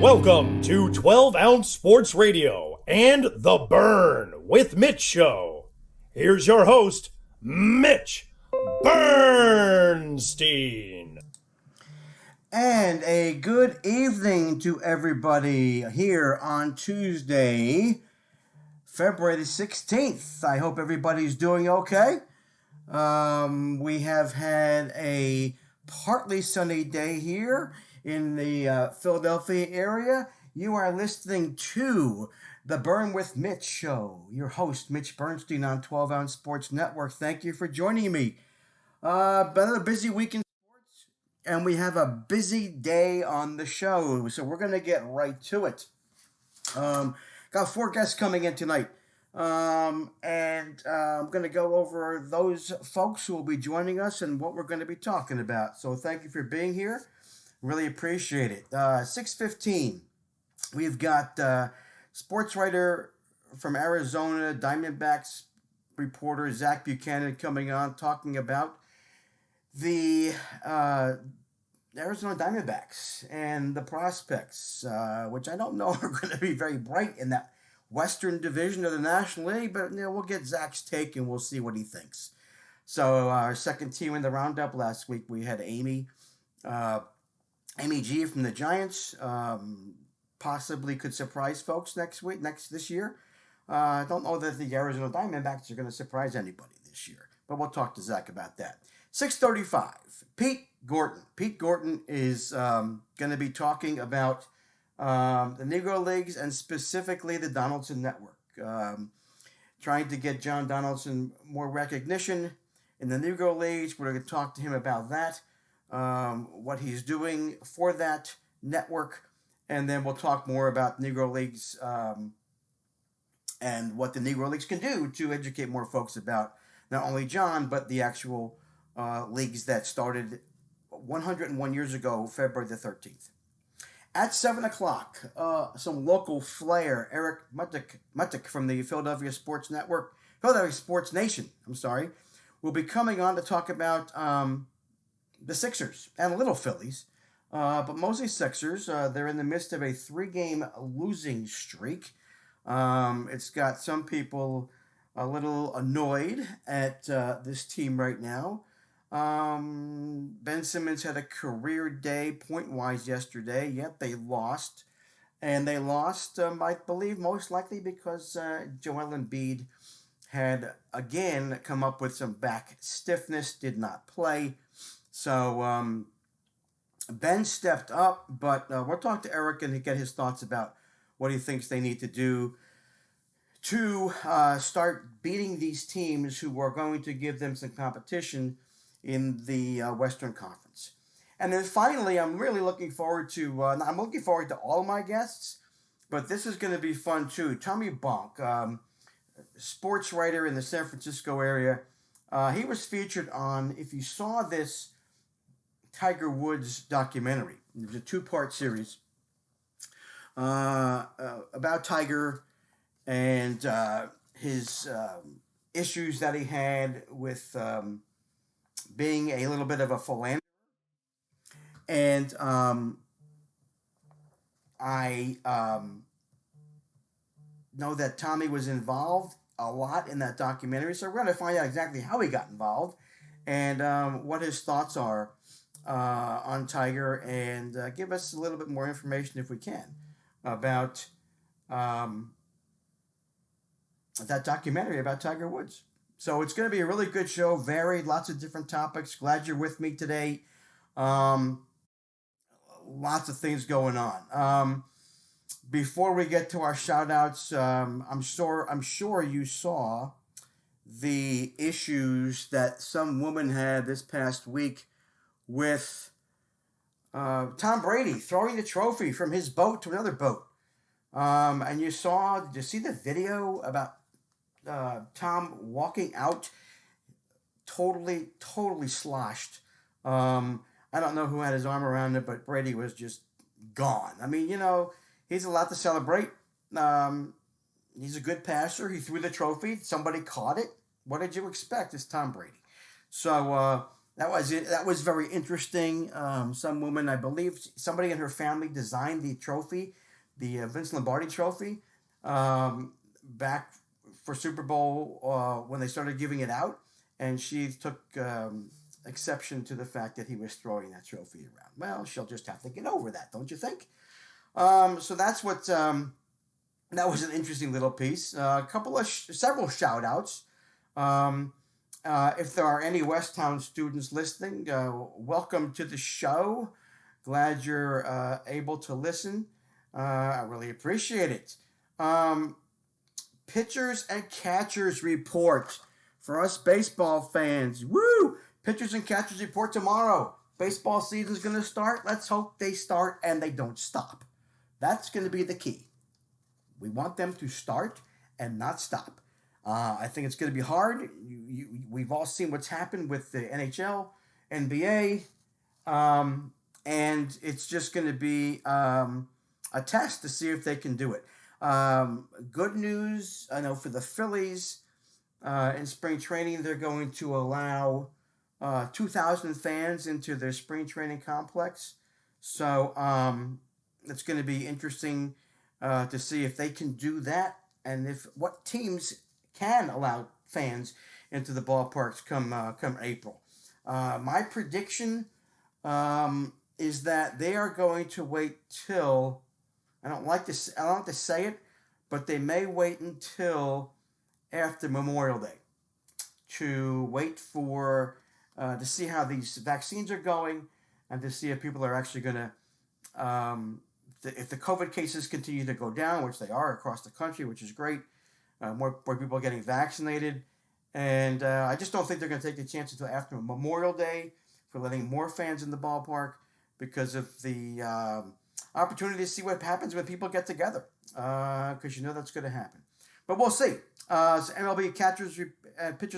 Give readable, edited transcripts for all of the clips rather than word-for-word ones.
Welcome to 12 Ounce Sports Radio and The Burn with Mitch Show. Here's your host, Mitch Bernstein. And a good evening to everybody here on Tuesday, February the 16th. I hope everybody's doing okay. We have had a partly sunny day here in the Philadelphia area. You are listening to The Burn with Mitch Show. Your host, Mitch Bernstein on 12 Ounce Sports Network. Thank you for joining me. Been a busy week in sports, and we have a busy day on the show, so we're going to get right to it. Got 4 guests coming in tonight. I'm going to go over those folks who will be joining us and what we're going to be talking about. So thank you for being here. Really appreciate it. 6:15, we've got sports writer from Arizona, Diamondbacks reporter Zach Buchanan coming on, talking about the Arizona Diamondbacks and the prospects, which I don't know are going to be very bright in that Western Division of the National League, but we'll get Zach's take and we'll see what he thinks. So our second team in the roundup last week, we had Amy G from the Giants. Possibly could surprise folks this year. I don't know that the Arizona Diamondbacks are going to surprise anybody this year, but we'll talk to Zach about that. 6:35, Pete Gordon. Pete Gordon is going to be talking about the Negro Leagues and specifically the Donaldson Network. Trying to get John Donaldson more recognition in the Negro Leagues. We're going to talk to him about that, what he's doing for that network, and then we'll talk more about Negro Leagues and what the Negro Leagues can do to educate more folks about not only John, but the actual leagues that started 101 years ago, February the 13th. At 7 o'clock, some local flair, Eric Muttick from the Philadelphia Sports Nation, will be coming on to talk about the Sixers and Little Phillies, but mostly Sixers. They're in the midst of a 3-game losing streak. It's got some people a little annoyed at this team right now. Ben Simmons had a career day point-wise yesterday, yet they lost. And they lost, I believe, most likely because Joel Embiid had, again, come up with some back stiffness, did not play. So Ben stepped up, but we'll talk to Eric and get his thoughts about what he thinks they need to do to start beating these teams who are going to give them some competition in the Western Conference. And then finally, I'm really looking forward to, I'm looking forward to all my guests, but this is going to be fun too. Tommy Bonk, sports writer in the San Francisco area, he was featured on, if you saw this Tiger Woods documentary, it was a 2-part series about Tiger and his issues that he had with being a little bit of a philanderer. And I know that Tommy was involved a lot in that documentary, so we're going to find out exactly how he got involved and what his thoughts are on Tiger, and give us a little bit more information if we can about that documentary about Tiger Woods. So it's going to be a really good show, varied, lots of different topics. Glad you're with me today. Lots of things going on. Before we get to our shout-outs, I'm sure you saw the issues that some woman had this past week with Tom Brady throwing the trophy from his boat to another boat. And did you see the video about Tom walking out totally sloshed? I don't know who had his arm around it, but Brady was just gone. I mean, he's allowed to celebrate. He's a good passer. He threw the trophy. Somebody caught it. What did you expect? It's Tom Brady. So That was very interesting. Some woman, I believe, somebody in her family designed the trophy, the Vince Lombardi trophy, back for Super Bowl when they started giving it out, and she took exception to the fact that he was throwing that trophy around. Well, she'll just have to get over that, don't you think? So that's what that was an interesting little piece. Several shout outs. Um, if there are any Westtown students listening, welcome to the show. Glad you're able to listen. I really appreciate it. Um, Pitchers and catchers report for us baseball fans. Woo! Pitchers and catchers report tomorrow. Baseball season's going to start. Let's hope they start and they don't stop. That's going to be the key. We want them to start and not stop. I think it's going to be hard. We've all seen what's happened with the NHL, NBA, and it's just going to be a test to see if they can do it. Good news, I know for the Phillies in spring training, they're going to allow 2,000 fans into their spring training complex. So it's going to be interesting to see if they can do that and if what teams can allow fans into the ballparks come April. My prediction is that they are going to wait till I don't like to say it, but they may wait until after Memorial Day to wait for to see how these vaccines are going and to see if people are actually going to if the COVID cases continue to go down, which they are across the country, which is great. More people are getting vaccinated. And I just don't think they're going to take the chance until after Memorial Day for letting more fans in the ballpark because of the opportunity to see what happens when people get together. Because you know that's going to happen. But we'll see. So MLB pitchers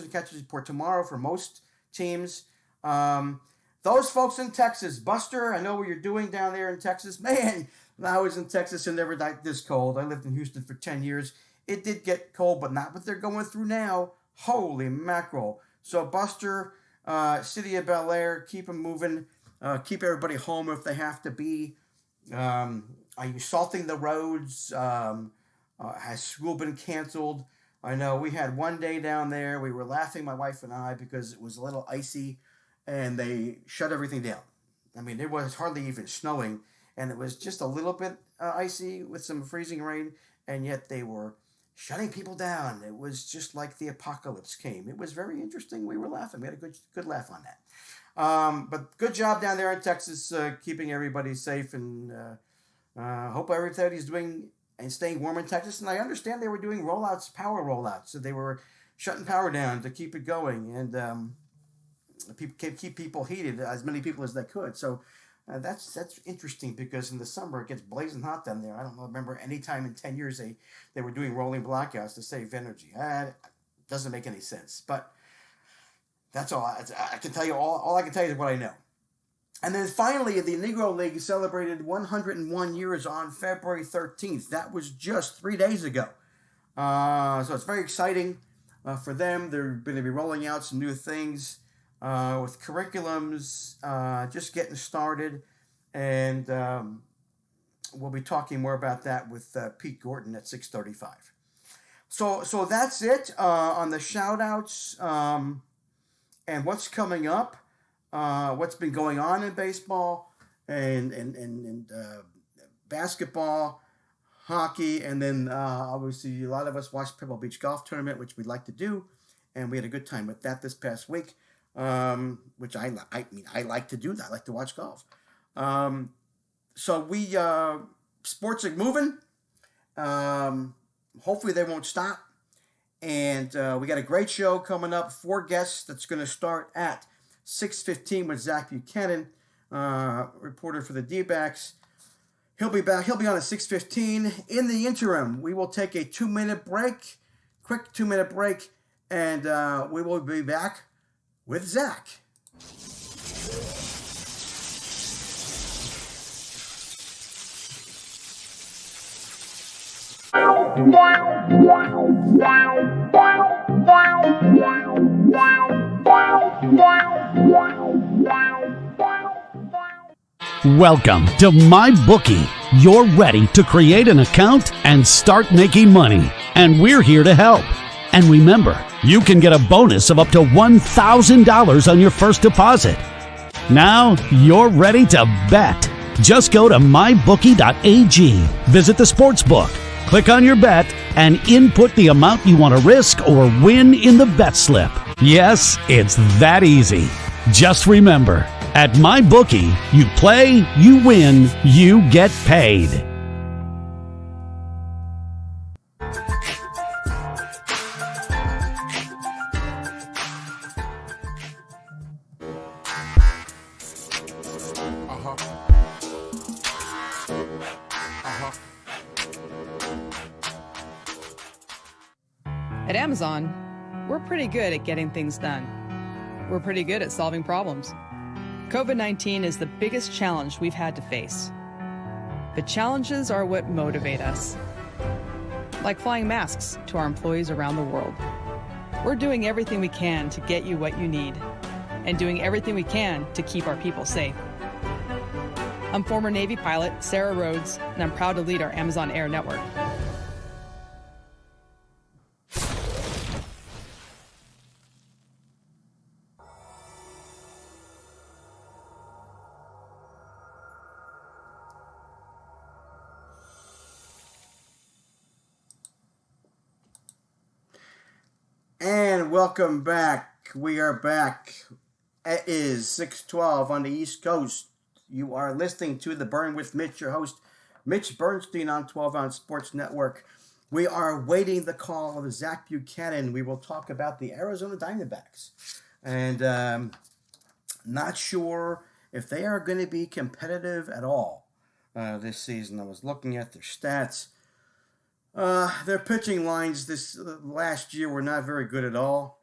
and catchers report tomorrow for most teams. Those folks in Texas, Buster, I know what you're doing down there in Texas. Man, when I was in Texas, it never got this cold. I lived in Houston for 10 years. It did get cold, but not what they're going through now. Holy mackerel. So, Buster, City of Bel Air, keep them moving. Keep everybody home if they have to be. Are you salting the roads? Has school been canceled? I know we had one day down there. We were laughing, my wife and I, because it was a little icy, and they shut everything down. I mean, it was hardly even snowing, and it was just a little bit icy with some freezing rain, and yet they were shutting people down. It was just like the apocalypse came. It was very interesting. We were laughing. We had a good laugh on that. But good job down there in Texas, keeping everybody safe, and hope everybody's doing and staying warm in Texas. And I understand they were doing power rollouts. So they were shutting power down to keep it going and keep people heated, as many people as they could. So that's interesting because in the summer it gets blazing hot down there. I don't remember any time in 10 years they were doing rolling blackouts to save energy. It doesn't make any sense. But that's all. I can tell you all I can tell you is what I know. And then finally, the Negro League celebrated 101 years on February 13th. That was just 3 days ago. So it's very exciting for them. They're going to be rolling out some new things with curriculums, just getting started. And we'll be talking more about that with Pete Gordon at 6:35. So that's it on the shout-outs and what's coming up. What's been going on in baseball and basketball, hockey, and then obviously a lot of us watched Pebble Beach Golf Tournament, which we'd like to do, and we had a good time with that this past week, which I like to do that. I like to watch golf. So we sports are moving. Hopefully they won't stop, and we got a great show coming up. 4 guests that's going to start at 6:15 with Zach Buchanan, reporter for the D-backs. He'll be back. He'll be on at 6:15. In the interim, we will take a 2-minute break, quick 2-minute break, and we will be back with Zach. Welcome to MyBookie. You're ready to create an account and start making money. And we're here to help. And remember, you can get a bonus of up to $1,000 on your first deposit. Now you're ready to bet. Just go to mybookie.ag, visit the sportsbook, click on your bet, and input the amount you want to risk or win in the bet slip. Yes, it's that easy. Just remember, at MyBookie, you play, you win, you get paid. At Amazon, we're pretty good at getting things done. We're pretty good at solving problems. COVID-19 is the biggest challenge we've had to face. But challenges are what motivate us. Like flying masks to our employees around the world. We're doing everything we can to get you what you need, and doing everything we can to keep our people safe. I'm former Navy pilot Sarah Rhodes, and I'm proud to lead our Amazon Air network. And welcome back. We are back. It is 6:12 on the East Coast. You are listening to The Burn with Mitch, your host, Mitch Bernstein on 12-Ounce Sports Network. We are waiting the call of Zach Buchanan. We will talk about the Arizona Diamondbacks. And not sure if they are going to be competitive at all this season. I was looking at their stats. Their pitching lines this last year were not very good at all.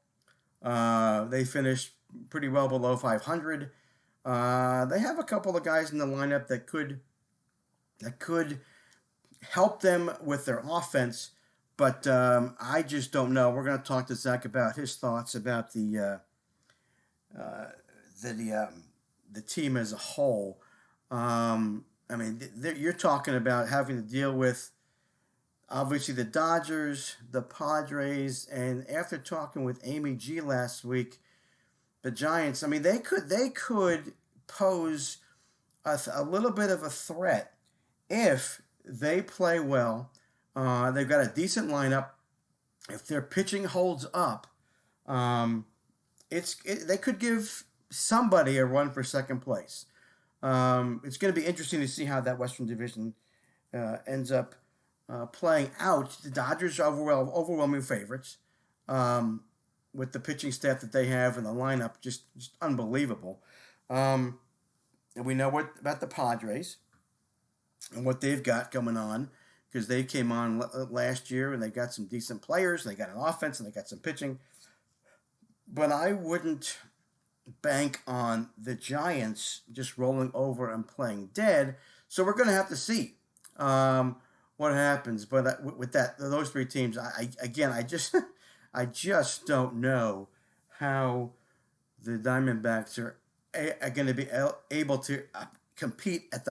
They finished pretty well below 500. They have a couple of guys in the lineup that could help them with their offense, but I just don't know. We're going to talk to Zach about his thoughts about the team as a whole. You're talking about having to deal with obviously the Dodgers, the Padres, and after talking with Amy G last week, the Giants. I mean, they could pose a little bit of a threat if they play well. They've got a decent lineup. If their pitching holds up, they could give somebody a run for second place. It's going to be interesting to see how that Western Division ends up playing out. The Dodgers are overwhelming favorites with the pitching staff that they have and the lineup, just unbelievable. And we know about the Padres and what they've got going on, because they came on last year and they got some decent players. They got an offense and they got some pitching. But I wouldn't bank on the Giants just rolling over and playing dead. So we're going to have to see what happens. But with those three teams, I just don't know how the Diamondbacks are going to be able to compete at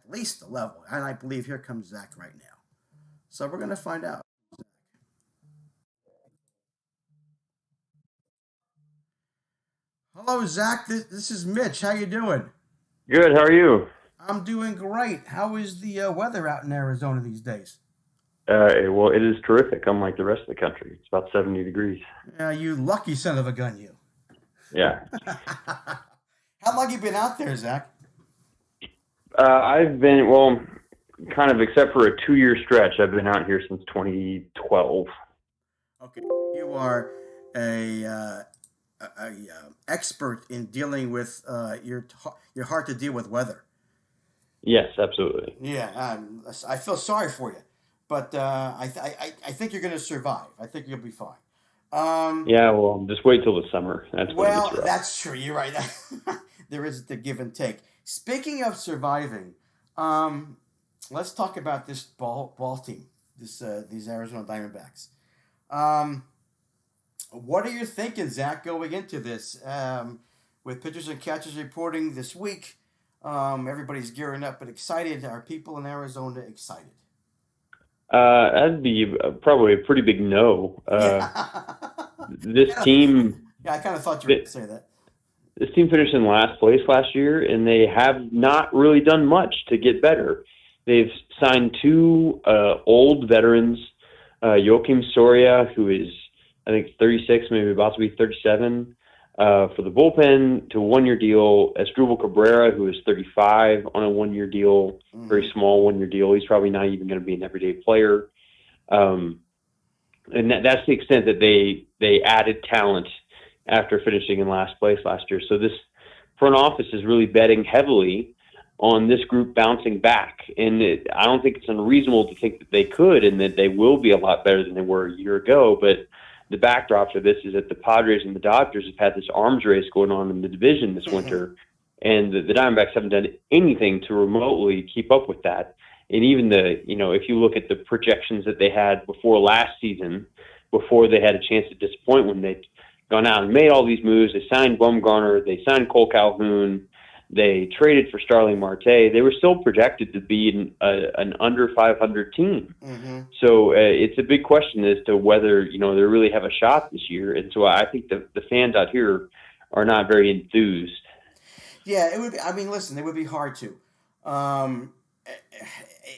least the level. And I believe here comes Zach right now. So we're going to find out. Hello, Zach. This is Mitch. How you doing? Good. How are you? I'm doing great. How is the weather out in Arizona these days? Well, it is terrific, unlike the rest of the country. It's about 70 degrees. You lucky son of a gun, you. Yeah. How long have you been out there, Zach? I've been, well, kind of except for a 2-year stretch, I've been out here since 2012. Okay. You are a expert in dealing with your hard to deal with weather. Yes, absolutely. Yeah, I feel sorry for you, but I think you're going to survive. I think you'll be fine. Yeah, well, just wait till the summer. That's true. You're right. There is the give and take. Speaking of surviving, let's talk about this ball team. These Arizona Diamondbacks. What are you thinking, Zach, going into this? With pitchers and catchers reporting this week, Everybody's gearing up and excited. Are people in Arizona excited? That'd be probably a pretty big no. Yeah. This team, Yeah, I kind of thought you were going to say that. this team finished in last place last year, and they have not really done much to get better. They've signed two old veterans, Joakim Soria, who is I think 36, maybe about to be 37, for the bullpen to a one-year deal. Asdrubal Cabrera, who is 35, on a one-year deal, very small one-year deal. He's probably not even going to be an everyday player. And that's the extent that they added talent after finishing in last place last year. So this front office is really betting heavily on this group bouncing back. And I don't think it's unreasonable to think that they could and that they will be a lot better than they were a year ago. But the backdrop for this is that the Padres and the Dodgers have had this arms race going on in the division this winter, and the Diamondbacks haven't done anything to remotely keep up with that. And even if you look at the projections that they had before last season, before they had a chance to disappoint when they'd gone out and made all these moves, they signed Bumgarner, they signed Cole Calhoun, they traded for Starling Marte, they were still projected to be an under 500 team. So it's a big question as to whether, they really have a shot this year. And so I think the fans out here are not very enthused. Yeah, it would be, listen, it would be hard to.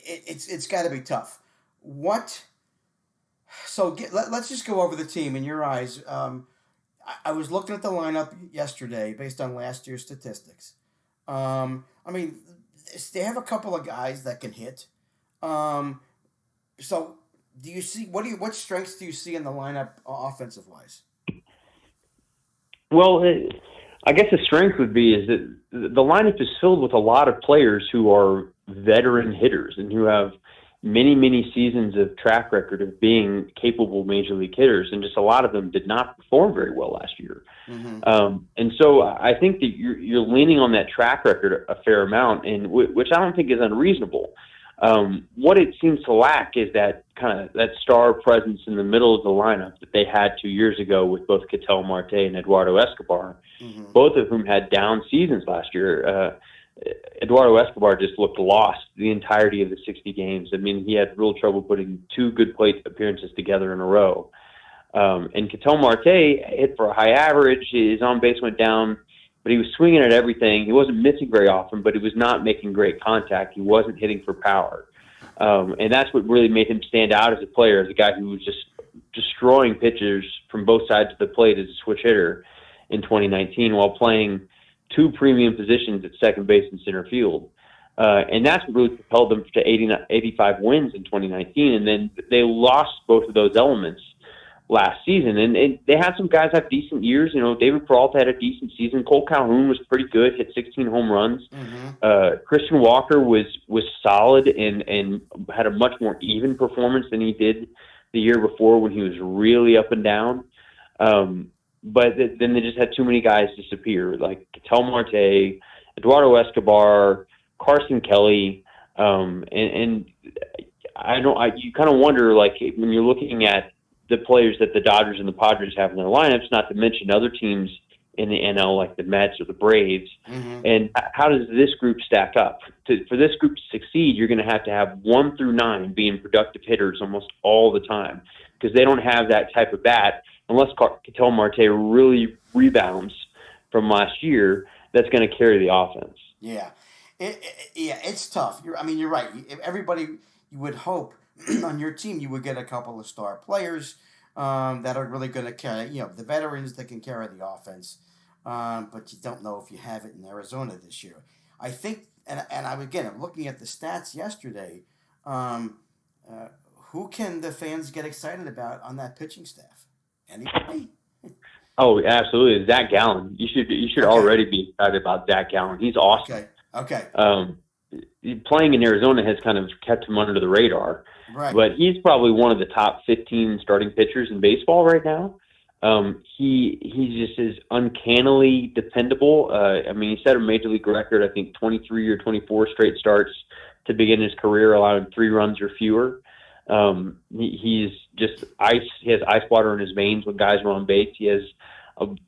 It's got to be tough. Let's just go over the team in your eyes. I was looking at the lineup yesterday based on last year's statistics. They have a couple of guys that can hit. So do you see what strengths do you see in the lineup offensive wise? Well, I guess the strength would be is that the lineup is filled with a lot of players who are veteran hitters and who have many, many seasons of track record of being capable major league hitters, and just a lot of them did not perform very well last year. And so I think that you're leaning on that track record a fair amount, and which I don't think is unreasonable. What it seems to lack is that kind of that star presence in the middle of the lineup that they had 2 years ago with both Ketel Marte and Eduardo Escobar, both of whom had down seasons last year. Eduardo Escobar just looked lost the entirety of the 60 games. He had real trouble putting two good plate appearances together in a row. And Ketel Marte hit for a high average. His on-base went down, but he was swinging at everything. He wasn't missing very often, but he was not making great contact. He wasn't hitting for power. And that's what really made him stand out as a player, as a guy who was just destroying pitchers from both sides of the plate as a switch hitter in 2019 while playing two premium positions at second base and center field. And that's what really propelled them to 85 wins in 2019. And then they lost both of those elements last season. And they had some guys have decent years. David Peralta had a decent season. Cole Calhoun was pretty good, hit 16 home runs. Christian Walker was solid and had a much more even performance than he did the year before when he was really up and down. But then they just had too many guys disappear, like Ketel Marte, Eduardo Escobar, Carson Kelly, and you kind of wonder, like, when you're looking at the players that the Dodgers and the Padres have in their lineups, not to mention other teams in the NL like the Mets or the Braves, and how does this group stack up? For this group to succeed, you're going to have 1 through 9 being productive hitters almost all the time, because they don't have that type of bat. Unless Ketel Marte really rebounds from last year, that's going to carry the offense. Yeah, it's tough. You're right. Everybody, you would hope on your team you would get a couple of star players that are really going to carry, the veterans that can carry the offense. But you don't know if you have it in Arizona this year. I think, and I'm looking at the stats yesterday. Who can the fans get excited about on that pitching staff? Anybody? Oh, absolutely. Zach Gallen. You should already be excited about Zach Gallen. He's awesome. Okay. Playing in Arizona has kind of kept him under the radar. Right. But he's probably one of the top 15 starting pitchers in baseball right now. He just is uncannily dependable. He set a major league record, I think 23 or 24 straight starts to begin his career, allowing 3 runs or fewer. He's just ice. He has ice water in his veins when guys are on base. He has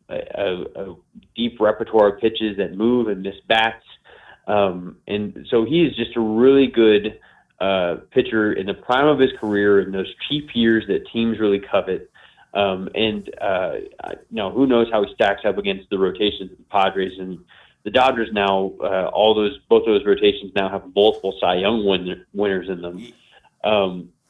a deep repertoire of pitches that move and miss bats. And so he is just a really good pitcher in the prime of his career in those cheap years that teams really covet. Who knows how he stacks up against the rotations of the Padres and the Dodgers now. Both those rotations now have multiple Cy Young winners in them.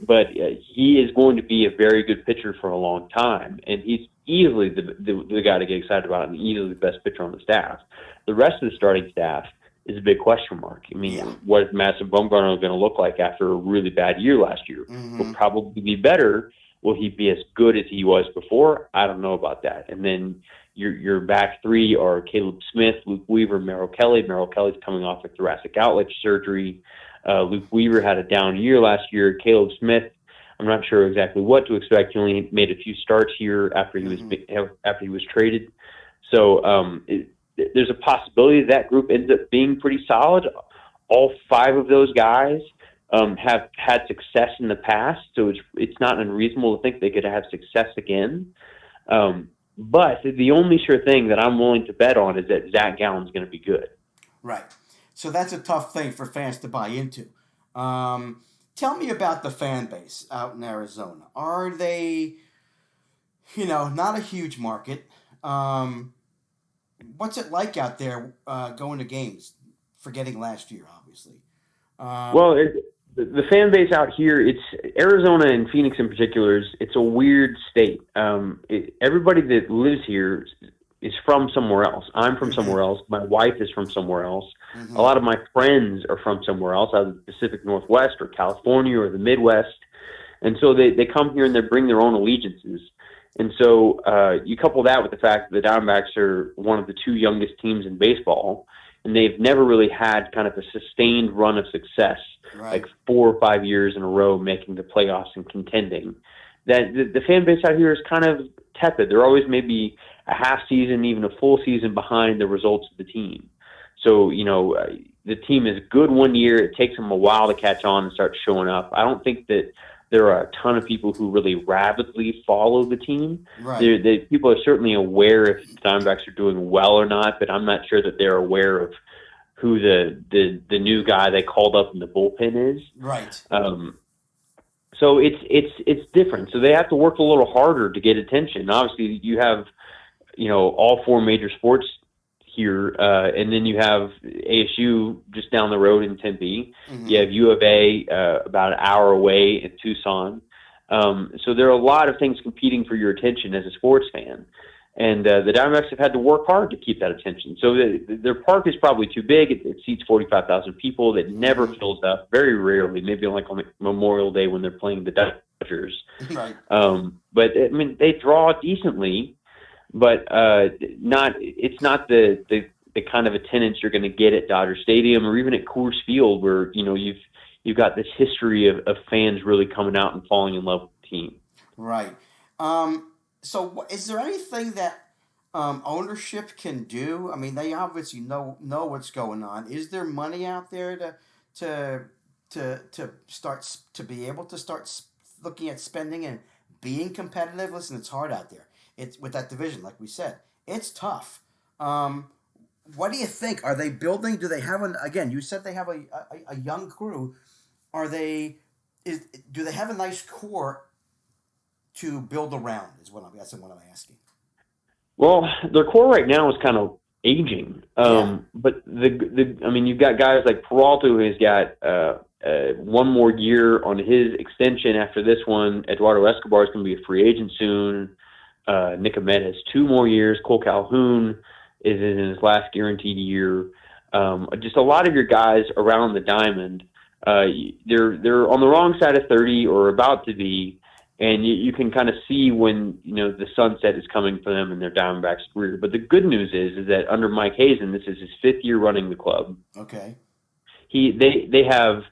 But he is going to be a very good pitcher for a long time, and he's easily the guy to get excited about and easily the best pitcher on the staff. The rest of the starting staff is a big question mark. I mean, what is Madison Bumgarner going to look like after a really bad year last year? Will probably be better. Will he be as good as he was before? I don't know about that. And then your back three are Caleb Smith, Luke Weaver, Merrill Kelly. Merrill Kelly's coming off a thoracic outlet surgery. Luke Weaver had a down year last year. Caleb Smith, I'm not sure exactly what to expect. He only made a few starts here after he was traded. So there's a possibility that group ends up being pretty solid. All five of those guys have had success in the past, so it's not unreasonable to think they could have success again. But the only sure thing that I'm willing to bet on is that Zach Gallen's going to be good. Right. So that's a tough thing for fans to buy into. Tell me about the fan base out in Arizona. Are they, not a huge market? What's it like out there going to games? Forgetting last year, obviously. The fan base out here, it's Arizona and Phoenix in particular, it's a weird state. Everybody that lives here is from somewhere else. I'm from somewhere else. My wife is from somewhere else. A lot of my friends are from somewhere else, either the Pacific Northwest or California or the Midwest. And so they come here and they bring their own allegiances. And so you couple that with the fact that the Diamondbacks are one of the two youngest teams in baseball, and they've never really had kind of a sustained run of success, like 4 or 5 years in a row making the playoffs and contending. That the fan base out here is kind of tepid. They're always maybe a half season, even a full season behind the results of the team. So, the team is good one year. It takes them a while to catch on and start showing up. I don't think that there are a ton of people who really rabidly follow the team. Right. People are certainly aware if the Diamondbacks are doing well or not, but I'm not sure that they're aware of who the new guy they called up in the bullpen is. Right. So it's different. So they have to work a little harder to get attention. Obviously, you have all four major sports here, and then you have ASU just down the road in Tempe. You have U of A about an hour away in Tucson. So there are a lot of things competing for your attention as a sports fan. And the Diamondbacks have had to work hard to keep that attention. So their park is probably too big. It seats 45,000 people. It never fills up, very rarely, maybe like on Memorial Day when they're playing the Dodgers. Right. But, I mean, they draw decently, but it's not the kind of attendance you're going to get at Dodger Stadium or even at Coors Field where, you've got this history of fans really coming out and falling in love with the team. Right. So is there anything that ownership can do? I mean, they obviously know what's going on. Is there money out there to start to be able to start looking at spending and being competitive? Listen, it's hard out there. It's with that division, like we said, it's tough. What do you think? Are they building? Do they have again? You said they have a young crew. Do they have a nice core to build around? That's what I'm asking. Well, their core right now is kind of aging, but you've got guys like Peralta who has got one more year on his extension after this one. Eduardo Escobar is going to be a free agent soon. Nick Ahmed has 2 more years. Cole Calhoun is in his last guaranteed year. Just a lot of your guys around the diamond, they're on the wrong side of 30 or about to be, and you can kind of see when the sunset is coming for them in their Diamondbacks career. But the good news is that under Mike Hazen, this is his 5th year running the club. Okay. They have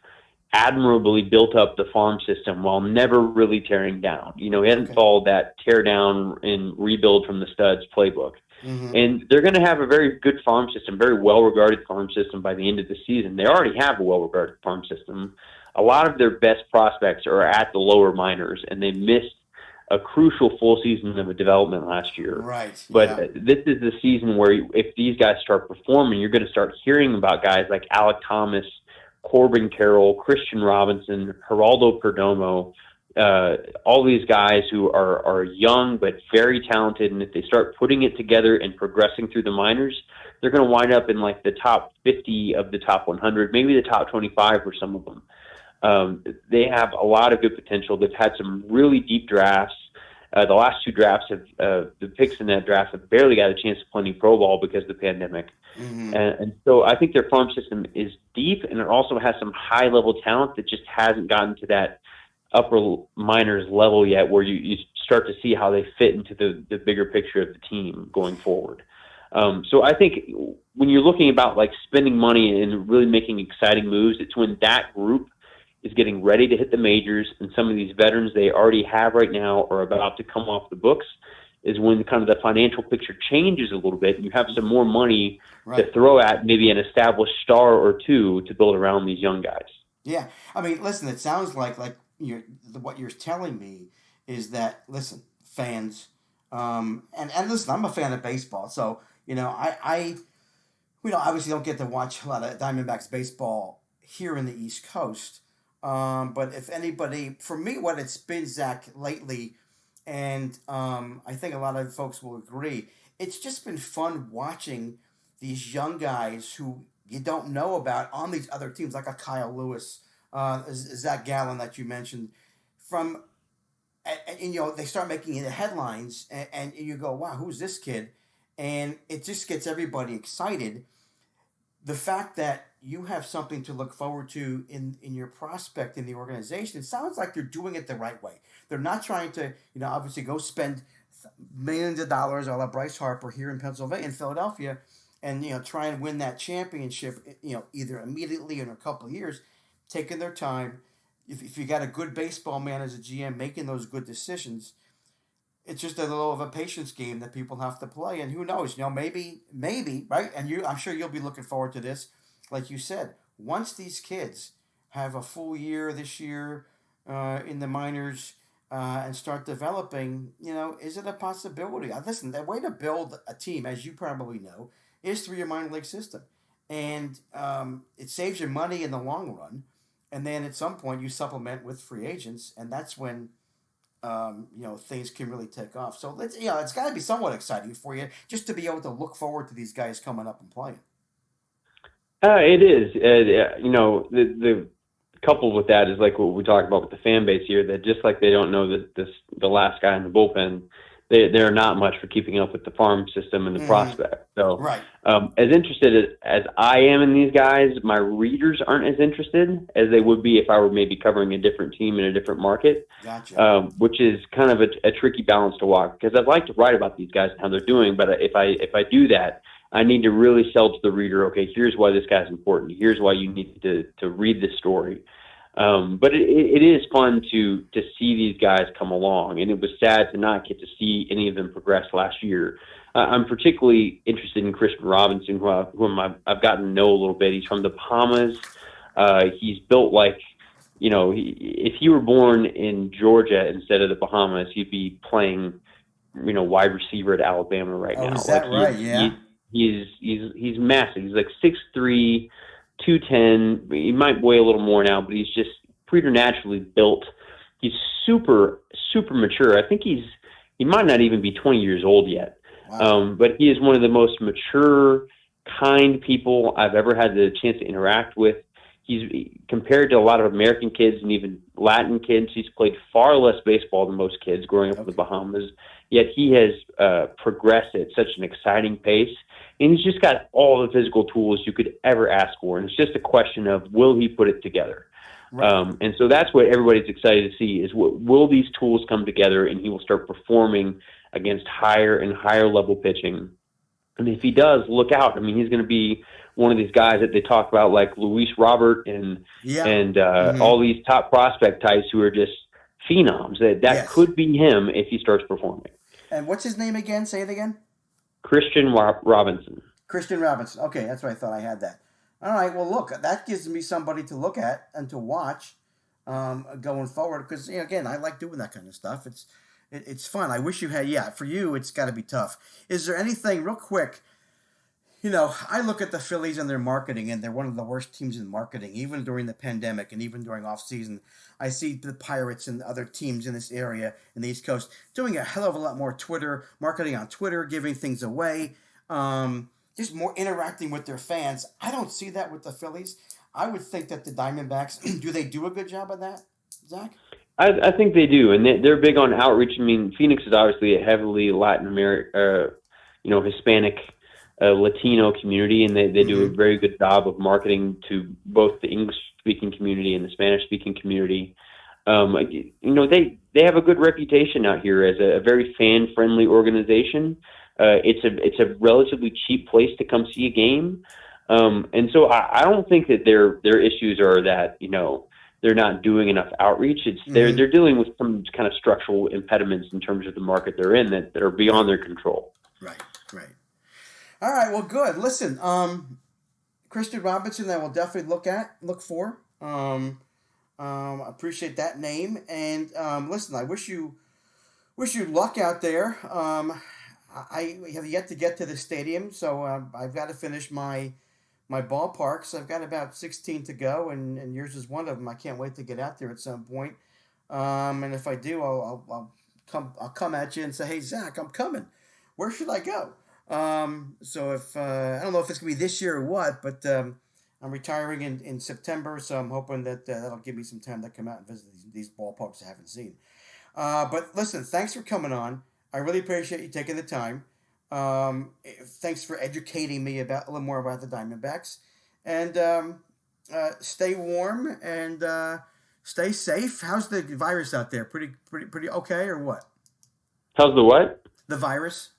admirably built up the farm system while never really tearing down. He hadn't followed that tear down and rebuild from the studs playbook. And they're going to have a very good farm system, very well-regarded farm system by the end of the season. They already have a well-regarded farm system. A lot of their best prospects are at the lower minors, and they missed a crucial full season of a development last year. Right. But yeah. this is the season where if these guys start performing, you're going to start hearing about guys like Alec Thomas, Corbin Carroll, Christian Robinson, Geraldo Perdomo, all these guys who are young but very talented, and if they start putting it together and progressing through the minors, they're going to wind up in like the top 50 of the top 100, maybe the top 25 for some of them. They have a lot of good potential. They've had some really deep drafts. The last two drafts the picks in that draft have barely got a chance to play any pro ball because of the pandemic. Mm-hmm. And so I think their farm system is deep, and it also has some high level talent that just hasn't gotten to that upper minors level yet, where you start to see how they fit into the bigger picture of the team going forward. So I think when you're looking about like spending money and really making exciting moves, it's when that group is getting ready to hit the majors, and some of these veterans they already have right now are about to come off the books, is when kind of the financial picture changes a little bit, and you have some more money to throw at maybe an established star or two to build around these young guys. Yeah. I mean, listen, it sounds like what you're telling me is that, listen, fans, and listen, I'm a fan of baseball, so, I obviously don't get to watch a lot of Diamondbacks baseball here in the East Coast. But if anybody, for me, what it's been, Zach, lately, and I think a lot of folks will agree, it's just been fun watching these young guys who you don't know about on these other teams, like a Kyle Lewis, Zach Gallen that you mentioned, and they start making the headlines, and you go, wow, who's this kid? And it just gets everybody excited. The fact that you have something to look forward to in your prospect in the organization, it sounds like they're doing it the right way. They're not trying to, obviously go spend millions of dollars a la Bryce Harper here in Pennsylvania, in Philadelphia, and, try and win that championship, either immediately or in a couple of years, taking their time. If you got a good baseball man as a GM making those good decisions, it's just a little of a patience game that people have to play. And who knows, maybe, right? And I'm sure you'll be looking forward to this. Like you said, once these kids have a full year this year in the minors and start developing, is it a possibility? Listen, the way to build a team, as you probably know, is through your minor league system. And it saves you money in the long run. And then at some point you supplement with free agents, and that's when things can really take off. So it's got to be somewhat exciting for you just to be able to look forward to these guys coming up and playing. It is. The coupled with that is like what we talked about with the fan base here, that just like they don't know the last guy in the bullpen, they're not much for keeping up with the farm system and the prospect. So right. As interested as I am in these guys, my readers aren't as interested as they would be if I were maybe covering a different team in a different market. Gotcha. Which is kind of a tricky balance to walk, because I'd like to write about these guys and how they're doing, but if I do that, I need to really sell to the reader, okay, here's why this guy's important. Here's why you need to read this story. But it is fun to see these guys come along, and it was sad to not get to see any of them progress last year. I'm particularly interested in Christian Robinson, whom I've gotten to know a little bit. He's from the Bahamas. He's built like, if he were born in Georgia instead of the Bahamas, he'd be playing, wide receiver at Alabama right now. Is that right? Yeah. He's massive. He's like 6'3", 210. He might weigh a little more now, but he's just preternaturally built. He's super, super mature. I think he might not even be 20 years old yet. Wow. But he is one of the most mature, kind people I've ever had the chance to interact with. He's compared to a lot of American kids and even Latin kids. He's played far less baseball than most kids growing up in the Bahamas. Yet he has progressed at such an exciting pace. And he's just got all the physical tools you could ever ask for. And it's just a question of, will he put it together? Right. And so that's what everybody's excited to see, is will these tools come together and he will start performing against higher and higher level pitching. And if he does, look out. I mean, he's going to be one of these guys that they talk about, like Luis Robert and all these top prospect types who are just phenoms. That Yes. could be him if he starts performing. And what's his name again? Say it again. Christian Robinson. Christian Robinson. Okay, that's what I thought I had that. All right, well, look, that gives me somebody to look at and to watch going forward, because, again, I like doing that kind of stuff. It's fun. I wish you had. Yeah, for you, it's got to be tough. Is there anything real quick? I look at the Phillies and their marketing, and they're one of the worst teams in marketing, even during the pandemic and even during off season. I see the Pirates and other teams in this area in the East Coast doing a hell of a lot more Twitter marketing on Twitter, giving things away, just more interacting with their fans. I don't see that with the Phillies. I would think that the Diamondbacks do they do a good job of that, Zach? I think they do, and they're big on outreach. I mean, Phoenix is obviously a heavily Latin America, Hispanic, Latino community, and they do a very good job of marketing to both the English-speaking community and the Spanish-speaking community. They have a good reputation out here as a very fan-friendly organization. It's a relatively cheap place to come see a game, and so I don't think that their issues are that they're not doing enough outreach. It's they're dealing with some kind of structural impediments in terms of the market they're in that are beyond their control. Right. All right, well, good. Listen, Christian Robinson, I will definitely look for. Appreciate that name, and listen, I wish you luck out there. I have yet to get to the stadium, so I've got to finish my ballparks. I've got about 16 to go, and yours is one of them. I can't wait to get out there at some point. And if I do, I'll come at you and say, hey, Zach, I'm coming. Where should I go? So if I don't know if it's gonna be this year or what, but I'm retiring in September, so I'm hoping that that'll give me some time to come out and visit these ballparks I haven't seen. But listen, thanks for coming on. I really appreciate you taking the time. Thanks for educating me a little more about the Diamondbacks, and stay warm and stay safe. How's the virus out there? Pretty okay, or what? How's the what? The virus.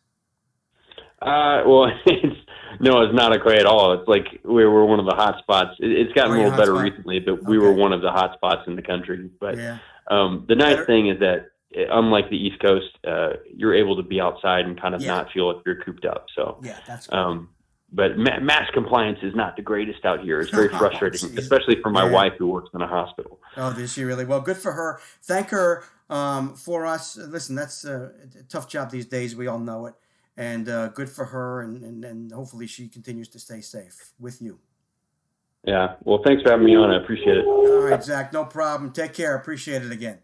Well, it's not okay at all. It's like we're one of the hot spots. It's gotten a little better recently, but we were one of the hot spots in the country. But the nice thing is that unlike the East Coast, you're able to be outside and kind of not feel like you're cooped up. So that's good. But mask compliance is not the greatest out here. It's very frustrating, especially for my wife who works in a hospital. Oh, does she really? Well, good for her. Thank her for us. Listen, that's a tough job these days. We all know it. And good for her, and hopefully she continues to stay safe with you. Yeah. Well, thanks for having me on. I appreciate it. All right, Zach. No problem. Take care. Appreciate it again.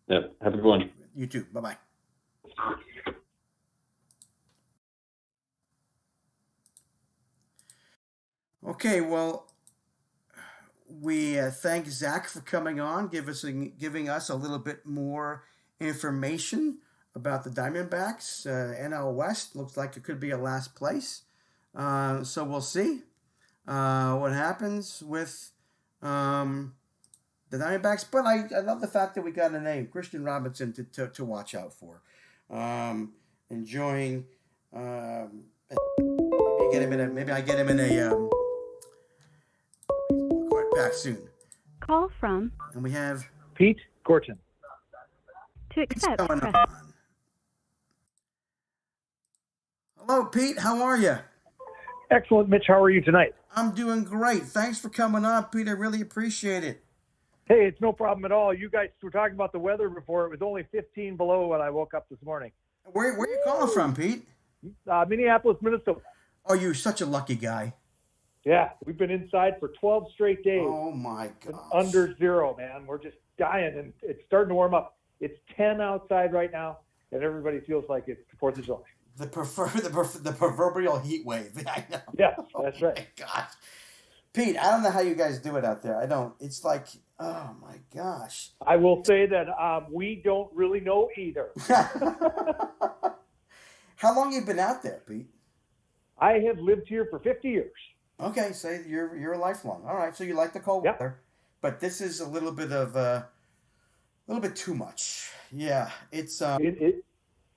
Yep. Have a good one. You too. Bye-bye. Okay, well, we thank Zach for coming on, giving us a little bit more information about the Diamondbacks. NL West looks like it could be a last place. So we'll see what happens with the Diamondbacks. But I love the fact that we got a name, Christian Robinson, to watch out for. Enjoying. Maybe I get him in a court pack soon. Call from. And we have Pete Gorton. To accept, going press. on. Hello, Pete. How are you? Excellent, Mitch. How are you tonight? I'm doing great. Thanks for coming on, Pete. I really appreciate it. Hey, it's no problem at all. You guys were talking about the weather before. It was only 15 below when I woke up this morning. Where are you calling from, Pete? Minneapolis, Minnesota. Oh, you're such a lucky guy. Yeah, we've been inside for 12 straight days. Oh, my God. Under zero, man. We're just dying, and it's starting to warm up. It's 10 outside right now, and everybody feels like it's the 4th of July. The proverbial heat wave. I know. Yeah, that's right. Oh, my gosh. Pete, I don't know how you guys do it out there. I don't. It's like, oh, my gosh. I will say that we don't really know either. How long have you been out there, Pete? I have lived here for 50 years. Okay, so you're lifelong. All right, so you like the cold weather, but this is a little bit too much. Yeah, it's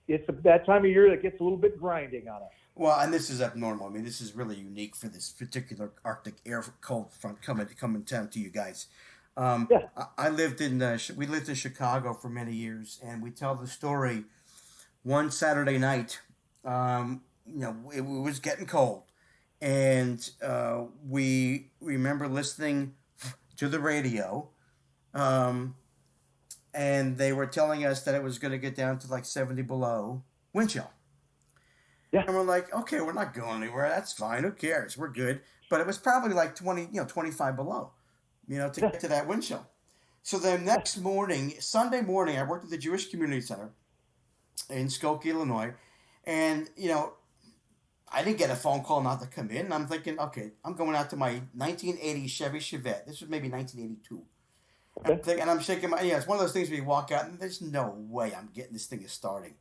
It's that time of year that gets a little bit grinding on us. Well, and this is abnormal. I mean, this is really unique for this particular Arctic air cold front coming down to you guys. I lived in we lived in Chicago for many years, and we tell the story. One Saturday night, it was getting cold, and we remember listening to the radio, and they were telling us that it was going to get down to like 70 below wind chill. Yeah. And we're like, okay, we're not going anywhere. That's fine. Who cares? We're good. But it was probably like 25 below, to get to that wind chill. So then next morning, Sunday morning, I worked at the Jewish Community Center in Skokie, Illinois. And, I didn't get a phone call not to come in. And I'm thinking, okay, I'm going out to my 1980 Chevy Chevette. This was maybe 1982. Okay. And I'm shaking it's one of those things where you walk out and there's no way I'm getting this thing is starting.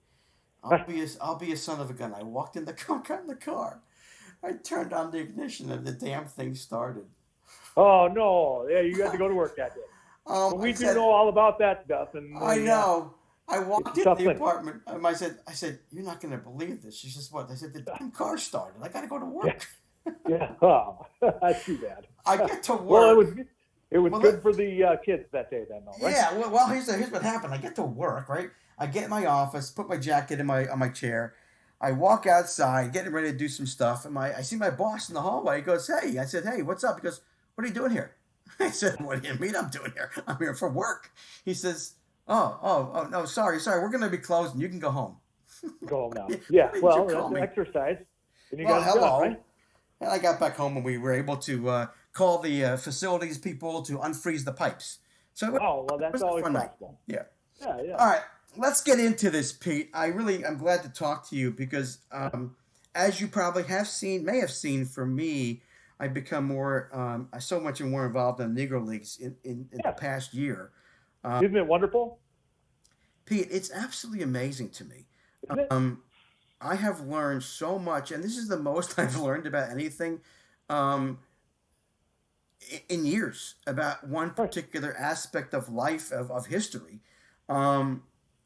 I'll be a son of a gun. I walked in the car, got in the car. I turned on the ignition and the damn thing started. Oh no! Yeah, you had to go to work that day. We do know all about that stuff, and I know. I walked into the thing. apartment. I said, you're not going to believe this. She says, what? I said, the damn car started. I got to go to work. Yeah. Oh, that's too bad. I get to work. Well, it was good for the kids that day, then, though, right? Yeah. Well, here's what happened. I get to work, right? I get in my office, put my jacket on my chair. I walk outside, getting ready to do some stuff, and I see my boss in the hallway. He goes, "Hey," I said, "Hey, what's up?" He goes, "What are you doing here?" I said, "What do you mean I'm doing here? I'm here for work." He says, "Oh, no, sorry. We're going to be closing. You can go home." Go home now. Yeah. Well, that's an exercise. And you got it done, right? And I got back home and we were able to call the facilities people to unfreeze the pipes. So that's always possible. Yeah. Yeah. All right, let's get into this, Pete. I'm glad to talk to you because, as you probably may have seen, for me, I've become so much more involved in Negro Leagues in the past year. Isn't it wonderful? Pete, it's absolutely amazing to me. Isn't it? I have learned so much, and this is the most I've learned about anything in years, about one particular aspect of life, of history. And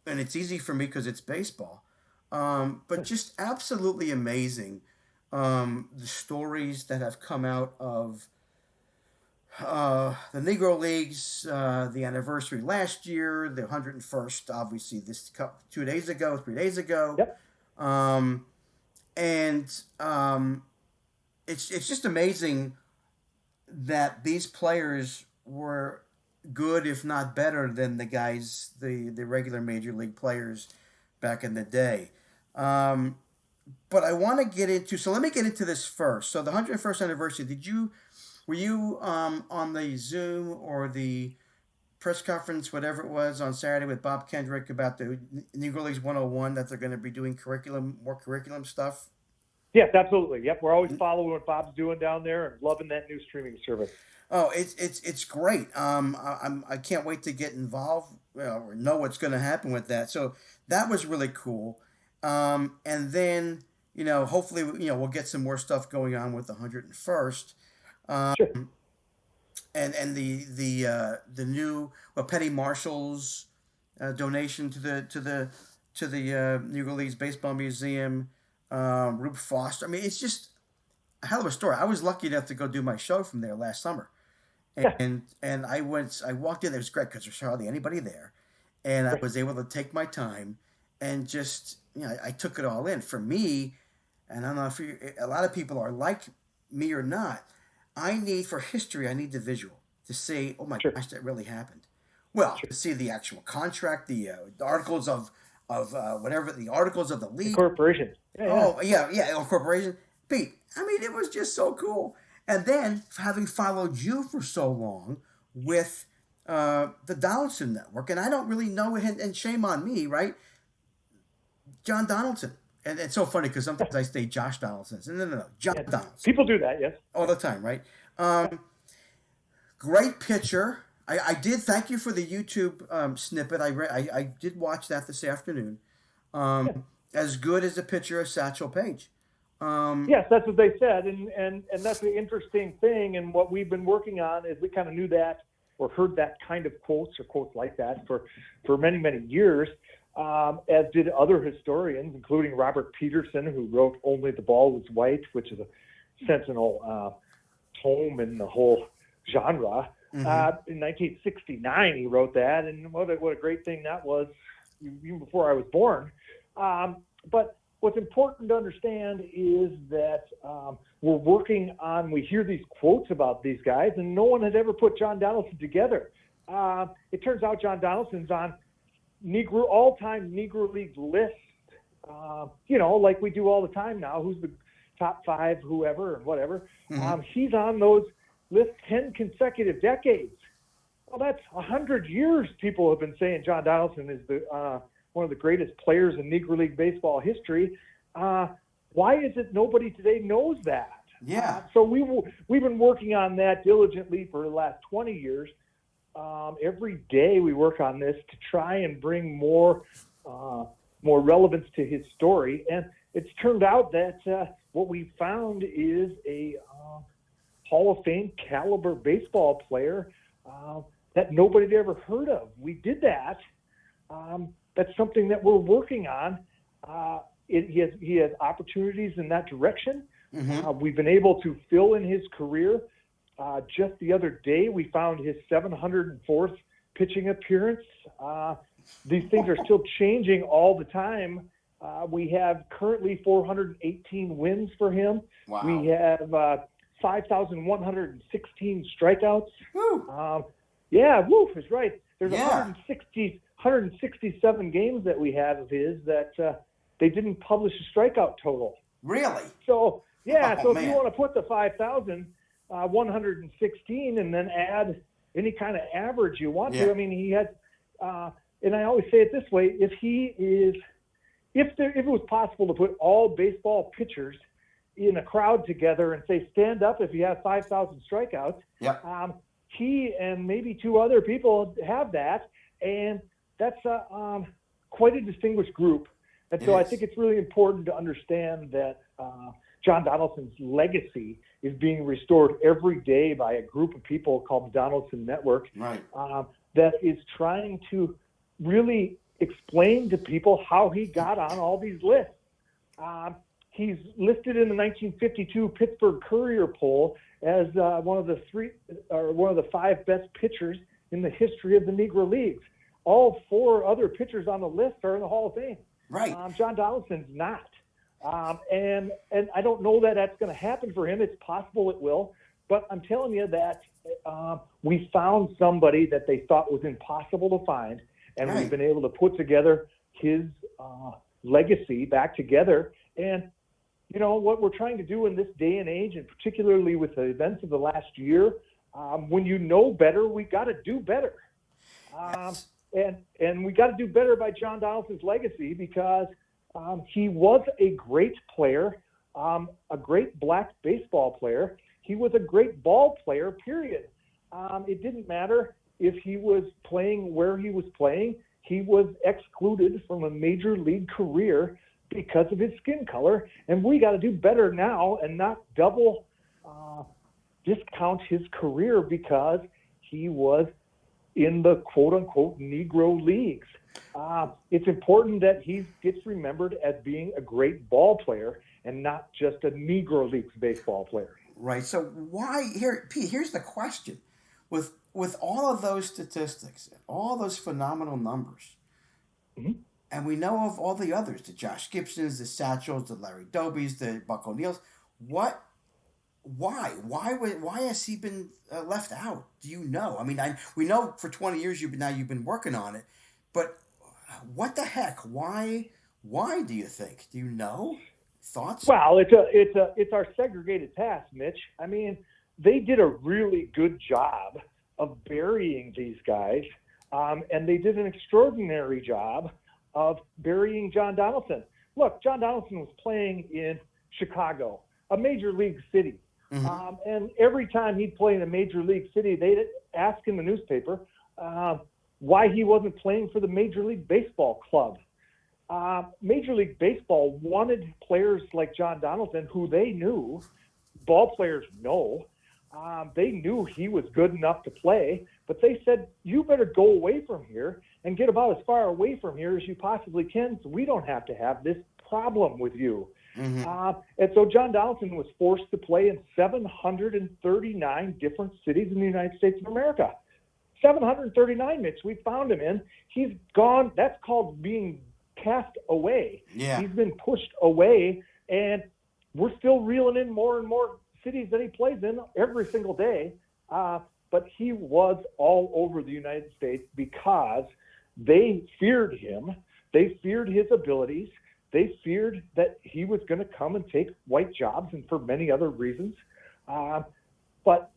it's easy for me because it's baseball. But just absolutely amazing, the stories that have come out of the Negro Leagues, the anniversary last year, the 101st, obviously, 3 days ago. Yep. It's just amazing that these players were good, if not better, than the guys, the regular major league players back in the day. But I want to get into, so let me get into this first. So the 101st anniversary, were you on the Zoom or the press conference, whatever it was, on Saturday with Bob Kendrick about the Negro Leagues 101, that they're going to be doing more curriculum stuff? Yes, absolutely. Yep, we're always following what Bob's doing down there and loving that new streaming service. Oh, it's great. I can't wait to get involved or know what's going to happen with that. So that was really cool. And then hopefully we'll get some more stuff going on with the 101st. Sure. And the new Petty Marshall's donation to the Negro Leagues Baseball Museum. Rube Foster. I mean, it's just a hell of a story. I was lucky enough to go do my show from there last summer, and I walked in. It was great because there's hardly anybody there, and I was able to take my time and just I took it all in. For me, and I don't know if a lot of people are like me or not. For history, I need the visual to say, oh my gosh, that really happened. Well, to see the actual contract, the articles of whatever, the articles of the league. Corporation. Corporation. Pete, I mean, it was just so cool. And then, having followed you for so long with the Donaldson Network, and I don't really know, and shame on me, right? John Donaldson. And it's so funny because sometimes I say Josh Donaldson. No, John Donaldson. People do that, yes. All the time, right? Great pitcher. I did thank you for the YouTube snippet. I did watch that this afternoon. As good as a pitcher as Satchel Paige. Yes, that's what they said, and that's the interesting thing. And what we've been working on is we kind of knew that or heard that kind of quotes or quotes like that for many, many years, as did other historians, including Robert Peterson, who wrote "Only the Ball Was White," which is a sentinel tome in the whole genre. In 1969, he wrote that, and what a great thing that was, even before I was born. But what's important to understand is that we hear these quotes about these guys, and no one had ever put John Donaldson together. it turns out John Donaldson's on all-time Negro League list. Like we do all the time now. Who's the top 5, whoever, and whatever. Mm-hmm. He's on those lists 10 consecutive decades. Well, that's 100 years. People have been saying John Donaldson is one of the greatest players in Negro League baseball history. Why is it nobody today knows that? Yeah. So we've been working on that diligently for the last 20 years. Every day we work on this to try and bring more relevance to his story. And it's turned out that what we found is a Hall of Fame caliber baseball player that nobody had ever heard of. We did that. That's something that we're working on. He has opportunities in that direction. Mm-hmm. We've been able to fill in his career. Just the other day, we found his 704th pitching appearance. These things are still changing all the time. We have currently 418 wins for him. Wow. We have 5,116 strikeouts. Is right. There's 167 games that we have of his that they didn't publish a strikeout total. Really? So, if you man. want to put the 5,116 and then add any kind of average you want to, I mean, he had, and I always say it this way, if it was possible to put all baseball pitchers in a crowd together and say, stand up if you have 5,000 strikeouts, he and maybe 2 other people have that, and that's quite a distinguished group. And so I think it's really important to understand that John Donaldson's legacy is being restored every day by a group of people called the Donaldson Network, that is trying to really explain to people how he got on all these lists. He's listed in the 1952 Pittsburgh Courier poll as one of the 5 best pitchers in the history of the Negro Leagues. All 4 other pitchers on the list are in the Hall of Fame. Right. John Donaldson's not. And I don't know that that's going to happen for him. It's possible it will. But I'm telling you that we found somebody that they thought was impossible to find, and we've been able to put together his legacy back together. And, what we're trying to do in this day and age, and particularly with the events of the last year, when you know better, we got to do better. And we got to do better by John Donaldson's legacy, because he was a great player, a great black baseball player. He was a great ball player, period. It didn't matter if he was playing where he was playing. He was excluded from a major league career because of his skin color. And we got to do better now and not double discount his career because he was in the quote-unquote Negro Leagues. It's important that he gets remembered as being a great ball player and not just a Negro Leagues baseball player. Right. So why Pete, here's the question. With all of those statistics, all those phenomenal numbers, and we know of all the others, the Josh Gibsons, the Satchels, the Larry Dobies, the Buck O'Neills, why has he been left out? Do you know? I mean, we know for 20 years you've been working on it, but what the heck? Why do you think? Do you know? Thoughts? Well, it's our segregated past, Mitch. I mean, they did a really good job of burying these guys, and they did an extraordinary job of burying John Donaldson. Look, John Donaldson was playing in Chicago, a major league city. And every time he'd play in a major league city, they'd ask in the newspaper why he wasn't playing for the Major League Baseball club. Major League Baseball wanted players like John Donaldson, who they knew, ball players know, they knew he was good enough to play, but they said, you better go away from here and get about as far away from here as you possibly can so we don't have to have this problem with you. And so John Donaldson was forced to play in 739 different cities in the United States of America. 739, Mitch, we found him in. He's gone. That's called being cast away. Yeah. He's been pushed away, and we're still reeling in more and more cities that he plays in every single day. but he was all over the United States because they feared him. They feared his abilities. They feared that he was going to come and take white jobs, and for many other reasons. But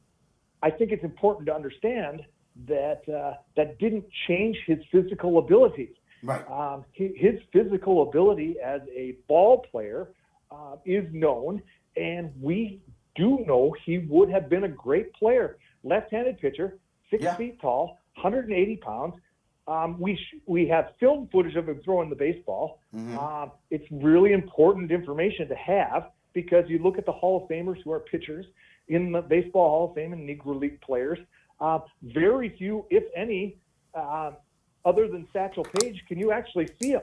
I think it's important to understand that that didn't change his physical ability. Right. His physical ability as a ball player is known, and we do know he would have been a great player. Left-handed pitcher, 6 feet tall, 180 pounds. We have film footage of him throwing the baseball. It's really important information to have, because you look at the Hall of Famers who are pitchers in the Baseball Hall of Fame and Negro League players. Very few, if any, other than Satchel Paige, can you actually see him.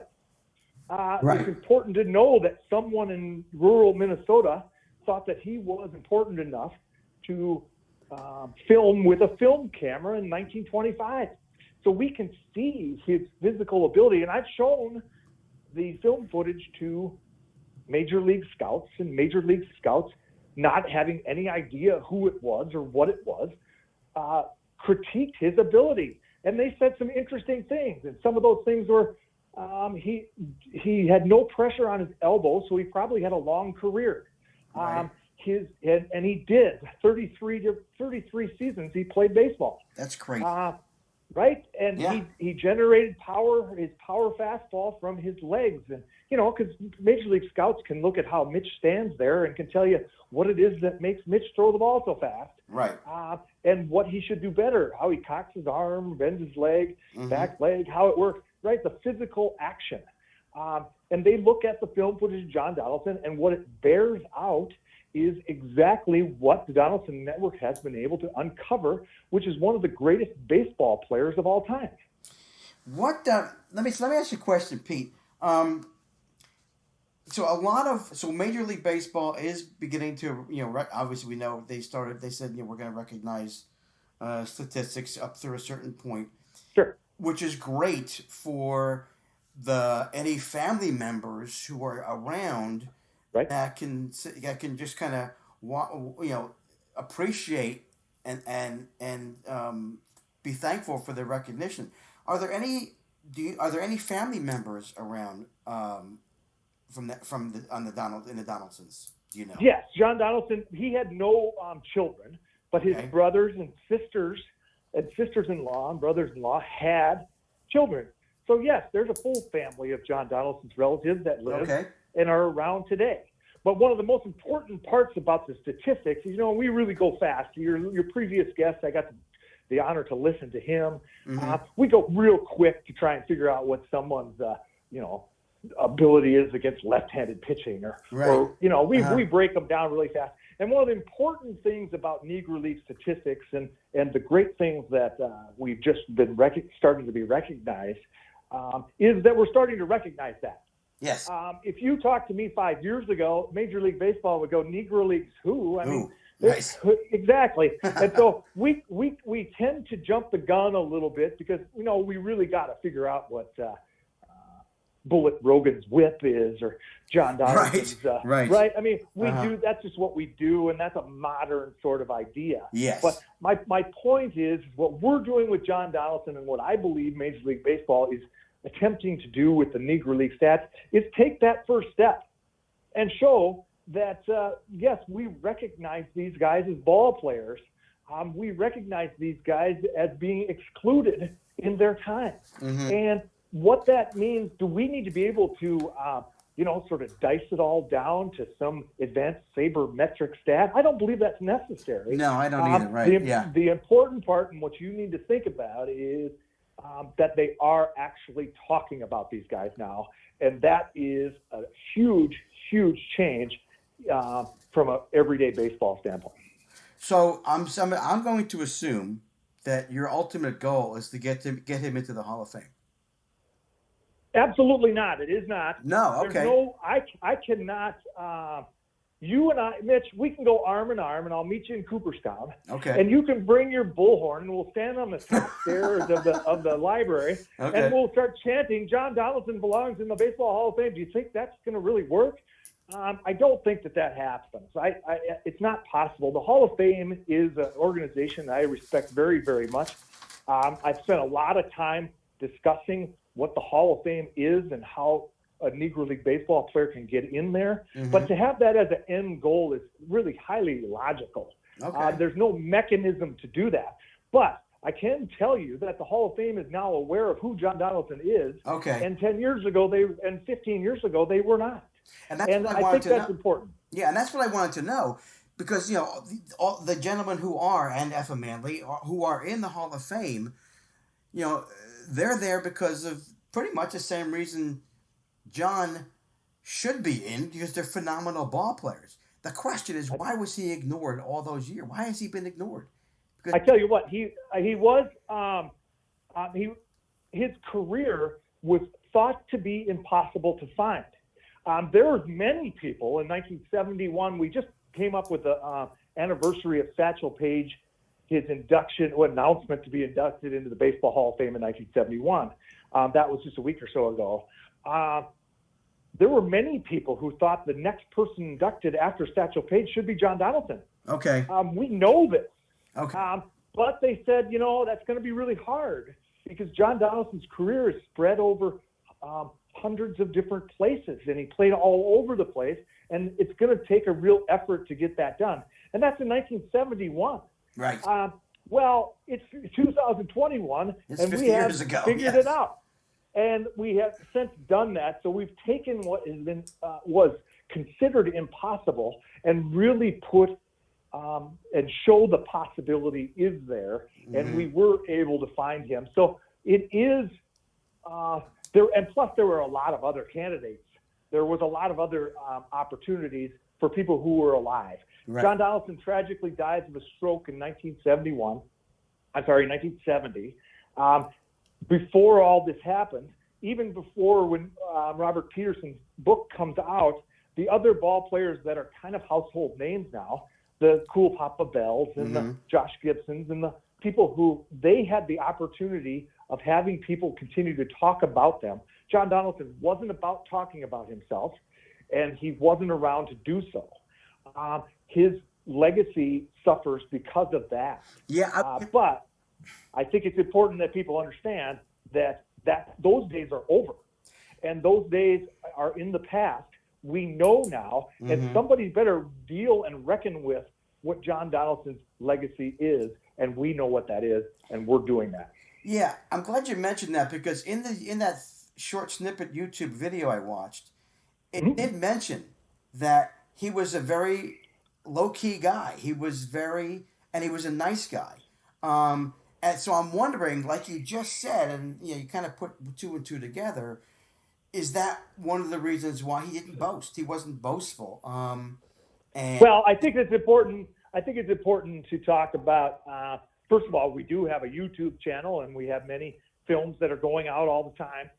It's important to know that someone in rural Minnesota thought that he was important enough to film with a film camera in 1925. So we can see his physical ability. And I've shown the film footage to Major League scouts, and Major League scouts, not having any idea who it was or what it was, critiqued his ability. And they said some interesting things. And some of those things were, he had no pressure on his elbow, so he probably had a long career. And he did 33 seasons he played baseball. That's great. Right? And he generated power, his power fastball from his legs. And, because Major League scouts can look at how Mitch stands there and can tell you what it is that makes Mitch throw the ball so fast. Right. And what he should do better, how he cocks his arm, bends his leg, back leg, how it works, right? The physical action. And they look at the film footage of John Donaldson, and what it bears out is exactly what the Donaldson Network has been able to uncover, which is one of the greatest baseball players of all time. Let me ask you a question, Pete. So Major League Baseball is beginning to, obviously we know they said, we're going to recognize statistics up through a certain point. Sure. Which is great for any family members who are around, right, that can just kind of appreciate and be thankful for the recognition. Are there any family members around in the Donaldsons? Do you know? Yes, John Donaldson. He had no children, but his brothers and sisters-in-law and brothers-in-law had children. So yes, there's a full family of John Donaldson's relatives that live and are around today. But one of the most important parts about the statistics is, we really go fast. Your previous guest, I got the honor to listen to him. We go real quick to try and figure out what someone's, ability is against left-handed pitching, we break them down really fast. And one of the important things about Negro League statistics and the great things that we've just been starting to be recognized is that we're starting to recognize that. Yes. If you talked to me 5 years ago, Major League Baseball would go, Negro Leagues who? I mean, nice. Exactly. And so we tend to jump the gun a little bit because, we really got to figure out what Bullet Rogan's whip is, or John Donaldson's, right? I mean, we do. That's just what we do, and that's a modern sort of idea. Yes. But my point is, what we're doing with John Donaldson, and what I believe Major League Baseball is attempting to do with the Negro League stats, is take that first step and show that yes, we recognize these guys as ball players. We recognize these guys as being excluded in their time, and what that means, do we need to be able to, sort of dice it all down to some advanced sabermetric stat? I don't believe that's necessary. No, I don't either, right? The important part and what you need to think about is that they are actually talking about these guys now. And that is a huge, huge change from an everyday baseball standpoint. So I'm going to assume that your ultimate goal is to get him into the Hall of Fame. Absolutely not. It is not. No, okay. I cannot. You and I, Mitch, we can go arm in arm, and I'll meet you in Cooperstown. Okay. And you can bring your bullhorn, and we'll stand on the top stairs of the library, and we'll start chanting, John Donaldson belongs in the Baseball Hall of Fame. Do you think that's going to really work? I don't think that happens. It's not possible. The Hall of Fame is an organization I respect very, very much. I've spent a lot of time discussing what the Hall of Fame is and how a Negro League baseball player can get in there. Mm-hmm. But to have that as an end goal is really highly illogical. Okay. There's no mechanism to do that. But I can tell you that the Hall of Fame is now aware of who John Donaldson is. Okay. And 10 years ago, and 15 years ago, they were not. And that's what I I wanted think to that's know. important. Yeah, and that's what I wanted to know because, all the gentlemen who are, and Effa Manley, who are in the Hall of Fame, they're there because of pretty much the same reason John should be in, because they're phenomenal ball players. The question is, why was he ignored all those years? Why has he been ignored? Because I tell you what, he was his career was thought to be impossible to find. There were many people in 1971. We just came up with the anniversary of Satchel Paige, his announcement to be inducted into the Baseball Hall of Fame in 1971. That was just a week or so ago. There were many people who thought the next person inducted after Satchel Paige should be John Donaldson. Okay. We know this. Okay. But they said, that's going to be really hard because John Donaldson's career is spread over hundreds of different places, and he played all over the place, and it's going to take a real effort to get that done. And that's in 1971. Right. Well, it's 2021, It's and 50 we have years ago, figured yes. it out. And we have since done that. So we've taken what has been was considered impossible and really put and show the possibility is there. Mm-hmm. And we were able to find him. So it is there. And plus, there were a lot of other candidates. There was a lot of other opportunities for people who were alive. Right. John Donaldson tragically died of a stroke in 1970. Before all this happened, even before when Robert Peterson's book comes out, the other ball players that are kind of household names now, the Cool Papa Bells and the Josh Gibsons and the people who they had the opportunity of having people continue to talk about them. John Donaldson wasn't about talking about himself, and he wasn't around to do so. His legacy suffers because of that. Yeah. But I think it's important that people understand that those days are over, and those days are in the past. We know now, and somebody better deal and reckon with what John Donaldson's legacy is, and we know what that is, and we're doing that. Yeah, I'm glad you mentioned that because in that short snippet YouTube video I watched, it did mention that he was a very low-key guy. He was a nice guy. And so I'm wondering, like you just said, and you kind of put two and two together, is that one of the reasons why he didn't boast? He wasn't boastful. Well, I think it's important. I think it's important to talk about. First of all, we do have a YouTube channel, and we have many films that are going out all the time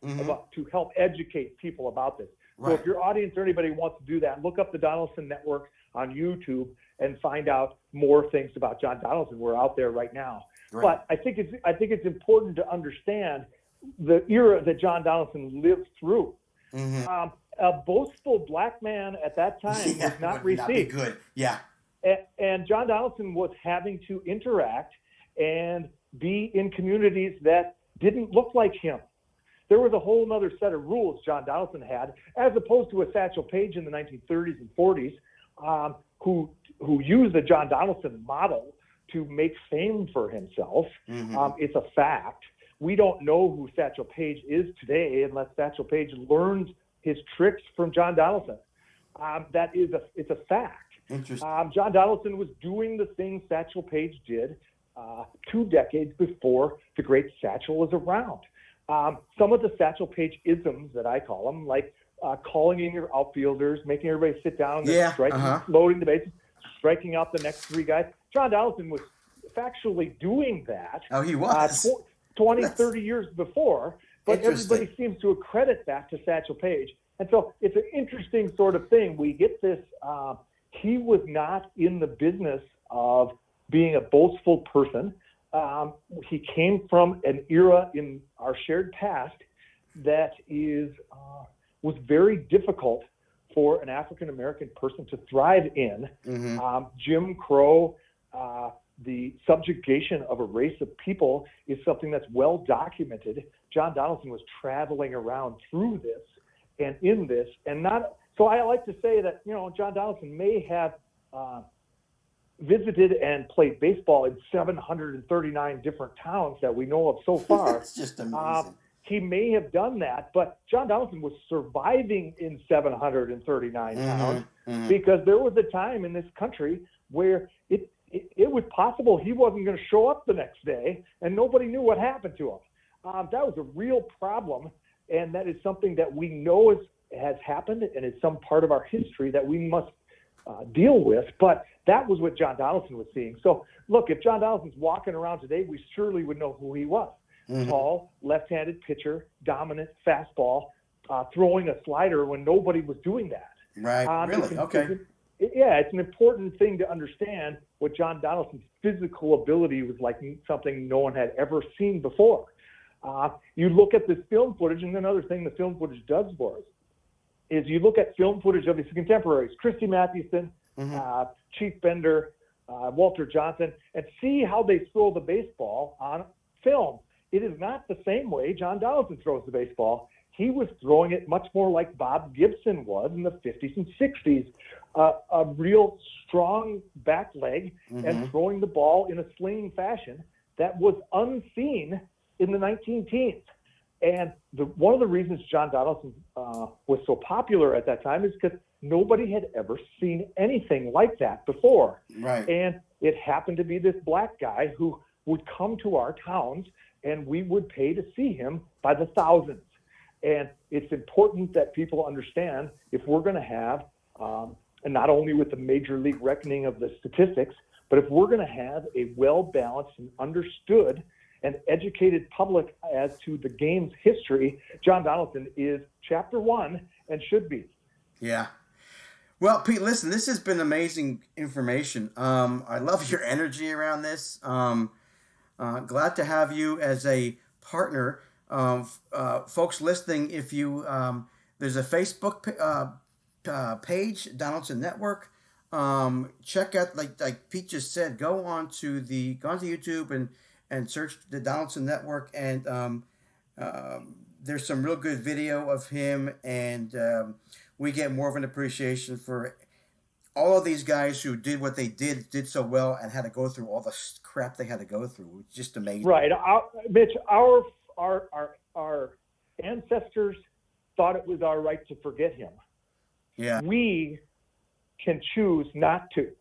to help educate people about this. Right. So if your audience or anybody wants to do that, look up the Donaldson Network on YouTube and find out more things about John Donaldson. We're out there right now. Right. But I think it's important to understand the era that John Donaldson lived through. A boastful black man at that time was not would not be received. good. Yeah. And John Donaldson was having to interact and be in communities that didn't look like him. There was a whole other set of rules John Donaldson had, as opposed to a Satchel Paige in the 1930s and 40s, who used the John Donaldson model to make fame for himself. It's a fact. We don't know who Satchel Paige is today unless Satchel Paige learns his tricks from John Donaldson. It's a fact. Interesting. John Donaldson was doing the things Satchel Paige did 2 decades before the great Satchel was around. Some of the Satchel Paige isms that I call them, like calling in your outfielders, making everybody sit down, loading the bases, striking out the next 3 guys. John Donaldson was factually doing that. Oh, he was. 20, 30 years before, but everybody seems to accredit that to Satchel Paige. And so it's an interesting sort of thing. We get this, he was not in the business of being a boastful person. He came from an era in our shared past that was very difficult for an African American person to thrive in. Jim Crow, the subjugation of a race of people is something that's well documented. John Donaldson was traveling around through this and in this, and not. So I like to say that, you know, John Donaldson may have visited and played baseball in 739 different towns that we know of so far. It's just amazing. He may have done that, but John Donaldson was surviving in 739 towns because there was a time in this country where it was possible he wasn't going to show up the next day, and nobody knew what happened to him. That was a real problem, and that is something that we know has happened, and it's some part of our history that we must deal with. But that was what John Donaldson was seeing. So, look, if John Donaldson's walking around today, we surely would know who he was. Tall, left-handed pitcher, dominant fastball, throwing a slider when nobody was doing that. Right, really? Okay. It's an important thing to understand what John Donaldson's physical ability was like, something no one had ever seen before. You look at this film footage, and another thing the film footage does for us is you look at film footage of his contemporaries, Christy Mathewson, Chief Bender, Walter Johnson, and see how they throw the baseball on film. It is not the same way John Donaldson throws the baseball. He was throwing it much more like Bob Gibson was in the 50s and 60s, a real strong back leg and throwing the ball in a slinging fashion that was unseen in the 19-teens. And one of the reasons John Donaldson was so popular at that time is because nobody had ever seen anything like that before. Right. And it happened to be this black guy who would come to our towns, and we would pay to see him by the thousands. And it's important that people understand, if we're going to have, and not only with the major league reckoning of the statistics, but if we're going to have a well-balanced and understood and educated public as to the game's history, John Donaldson is chapter one and should be. Yeah. Well, Pete, listen, this has been amazing information. I love your energy around this. Glad to have you as a partner. Folks listening, if you there's a Facebook page, Donaldson Network. Check out, like Pete just said, go on to YouTube and search the Donaldson Network, and there's some real good video of him, and we get more of an appreciation for all of these guys who did what they did so well and had to go through all the crap they had to go through. It's just amazing. Right. Mitch, our ancestors thought it was our right to forget him. Yeah. We can choose not to.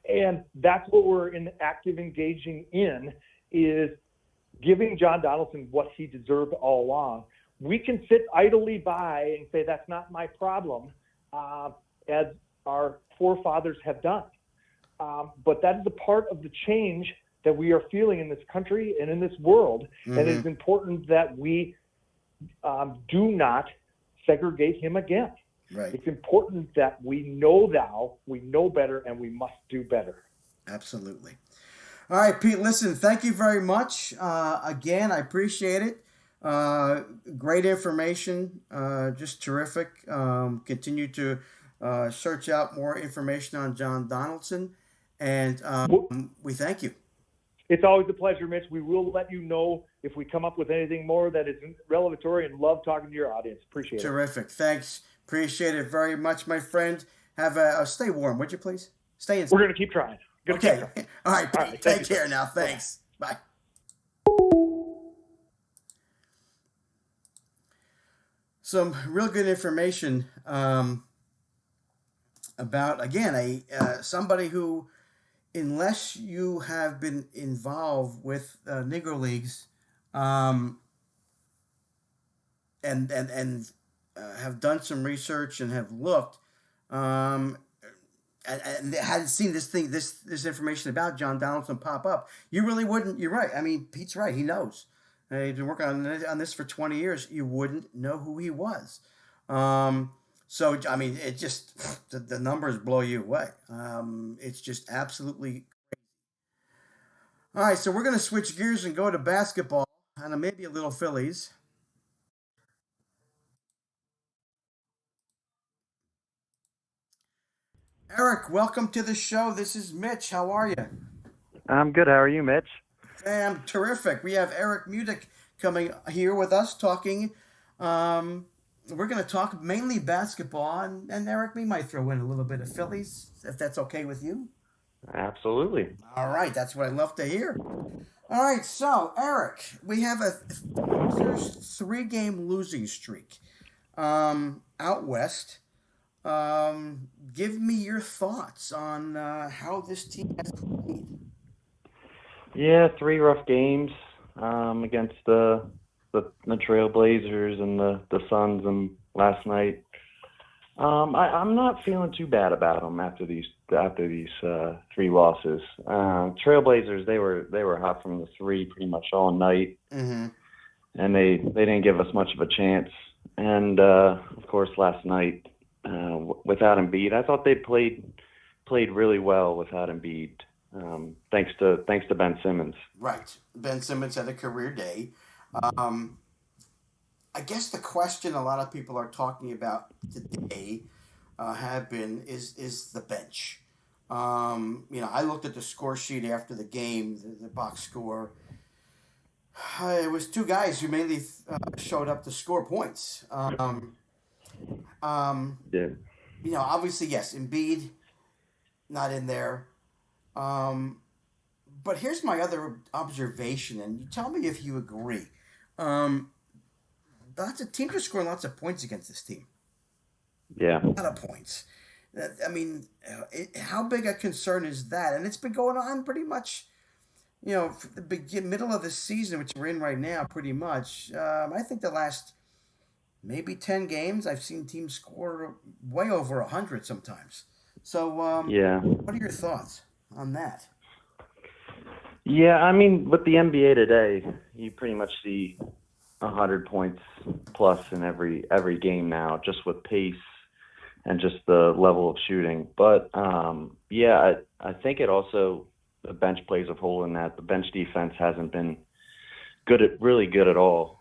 And that's what we're in active engaging in, is giving John Donaldson what he deserved all along. We can sit idly by and say, that's not my problem, as our forefathers have done. But that is a part of the change that we are feeling in this country and in this world. And it is important that we do not segregate him again. Right. It's important that we know better, and we must do better. Absolutely. All right, Pete, listen, thank you very much. Again, I appreciate it. Great information, just terrific. Continue to search out more information on John Donaldson, and we thank you. It's always a pleasure, Mitch. We will let you know if we come up with anything more that is revelatory, and love talking to your audience. Appreciate it. Terrific. Thanks. Appreciate it very much, my friend. Have stay warm, would you please? Stay inside. We're going to keep trying. Okay. All right, Pete. All right. Take care now. Thanks. Bye. Some real good information about, again, somebody who, unless you have been involved with Negro Leagues and have done some research and have looked and hadn't seen this information about John Donaldson pop up, you really wouldn't. You're right. I mean, Pete's right. He knows. He's been working on this for 20 years. You wouldn't know who he was. So, I mean, it just, the numbers blow you away. It's just absolutely crazy. All right, so we're going to switch gears and go to basketball and maybe a little Phillies. Eric, welcome to the show. This is Mitch. How are you? I'm good. How are you, Mitch? I'm terrific. We have Eric Mudick coming here with us talking. We're going to talk mainly basketball, and Eric, we might throw in a little bit of Phillies, if that's okay with you. Absolutely. All right, that's what I love to hear. All right, so Eric, we have a three-game losing streak out west. Give me your thoughts on how this team has played. Yeah, three rough games against the Trailblazers and the Suns and last night. I'm not feeling too bad about them after these three losses. Trailblazers they were hot from the three pretty much all night, Mm-hmm. and they didn't give us much of a chance. And of course last night without Embiid, I thought they played really well without Embiid. Thanks to Ben Simmons. Right. Ben Simmons had a career day. Um, I guess the question a lot of people are talking about today is the bench. I looked at the score sheet after the game, the box score. It was two guys who mainly showed up to score points. Um, Yeah. Obviously, yes, Embiid not in there. Um, but here's my other observation, and you tell me if you agree. Um, Lots of teams are scoring lots of points against this team. Yeah. A lot of points. I mean, how big a concern is that? And it's been going on pretty much, for the middle of the season, which we're in right now, pretty much. I think the last maybe 10 games, I've seen teams score way over 100 sometimes. So, Yeah. what are your thoughts on that? Yeah, I mean, with the NBA today, you pretty much see 100 points plus in every game now, just with pace and just the level of shooting. But yeah, I think it also the bench plays a role in that. The bench defense hasn't been really good at all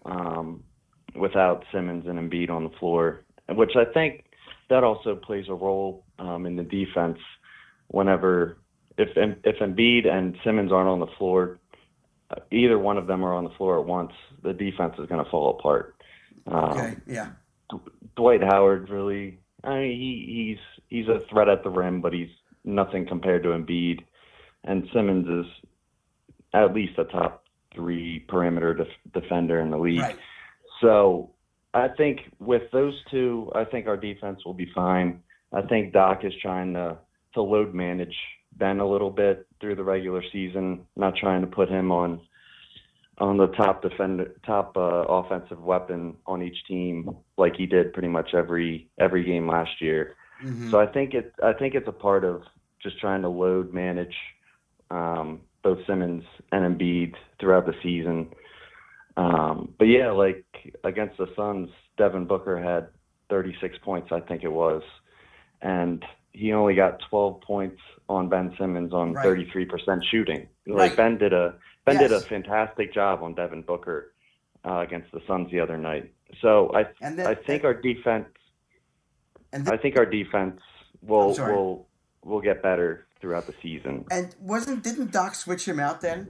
without Simmons and Embiid on the floor, which I think that also plays a role in the defense whenever if Embiid and Simmons aren't on the floor, either one of them are on the floor at once, the defense is going to fall apart. Okay, yeah. Dwight Howard really, I mean, he's a threat at the rim, but he's nothing compared to Embiid. And Simmons is at least a top three perimeter defender in the league. Right. So I think with those two, I think our defense will be fine. I think Doc is trying to load manage Ben a little bit through the regular season, not trying to put him on the top offensive weapon on each team like he did pretty much every game last year. Mm-hmm. So I think it's a part of just trying to load manage both Simmons and Embiid throughout the season. But yeah, like against the Suns, Devin Booker had 36 points, I think it was, and he only got 12 points on Ben Simmons on Right. 33% shooting. Right. Like Ben did a Yes. fantastic job on Devin Booker against the Suns the other night. So I think our defense will get better throughout the season. And didn't Doc switch him out then?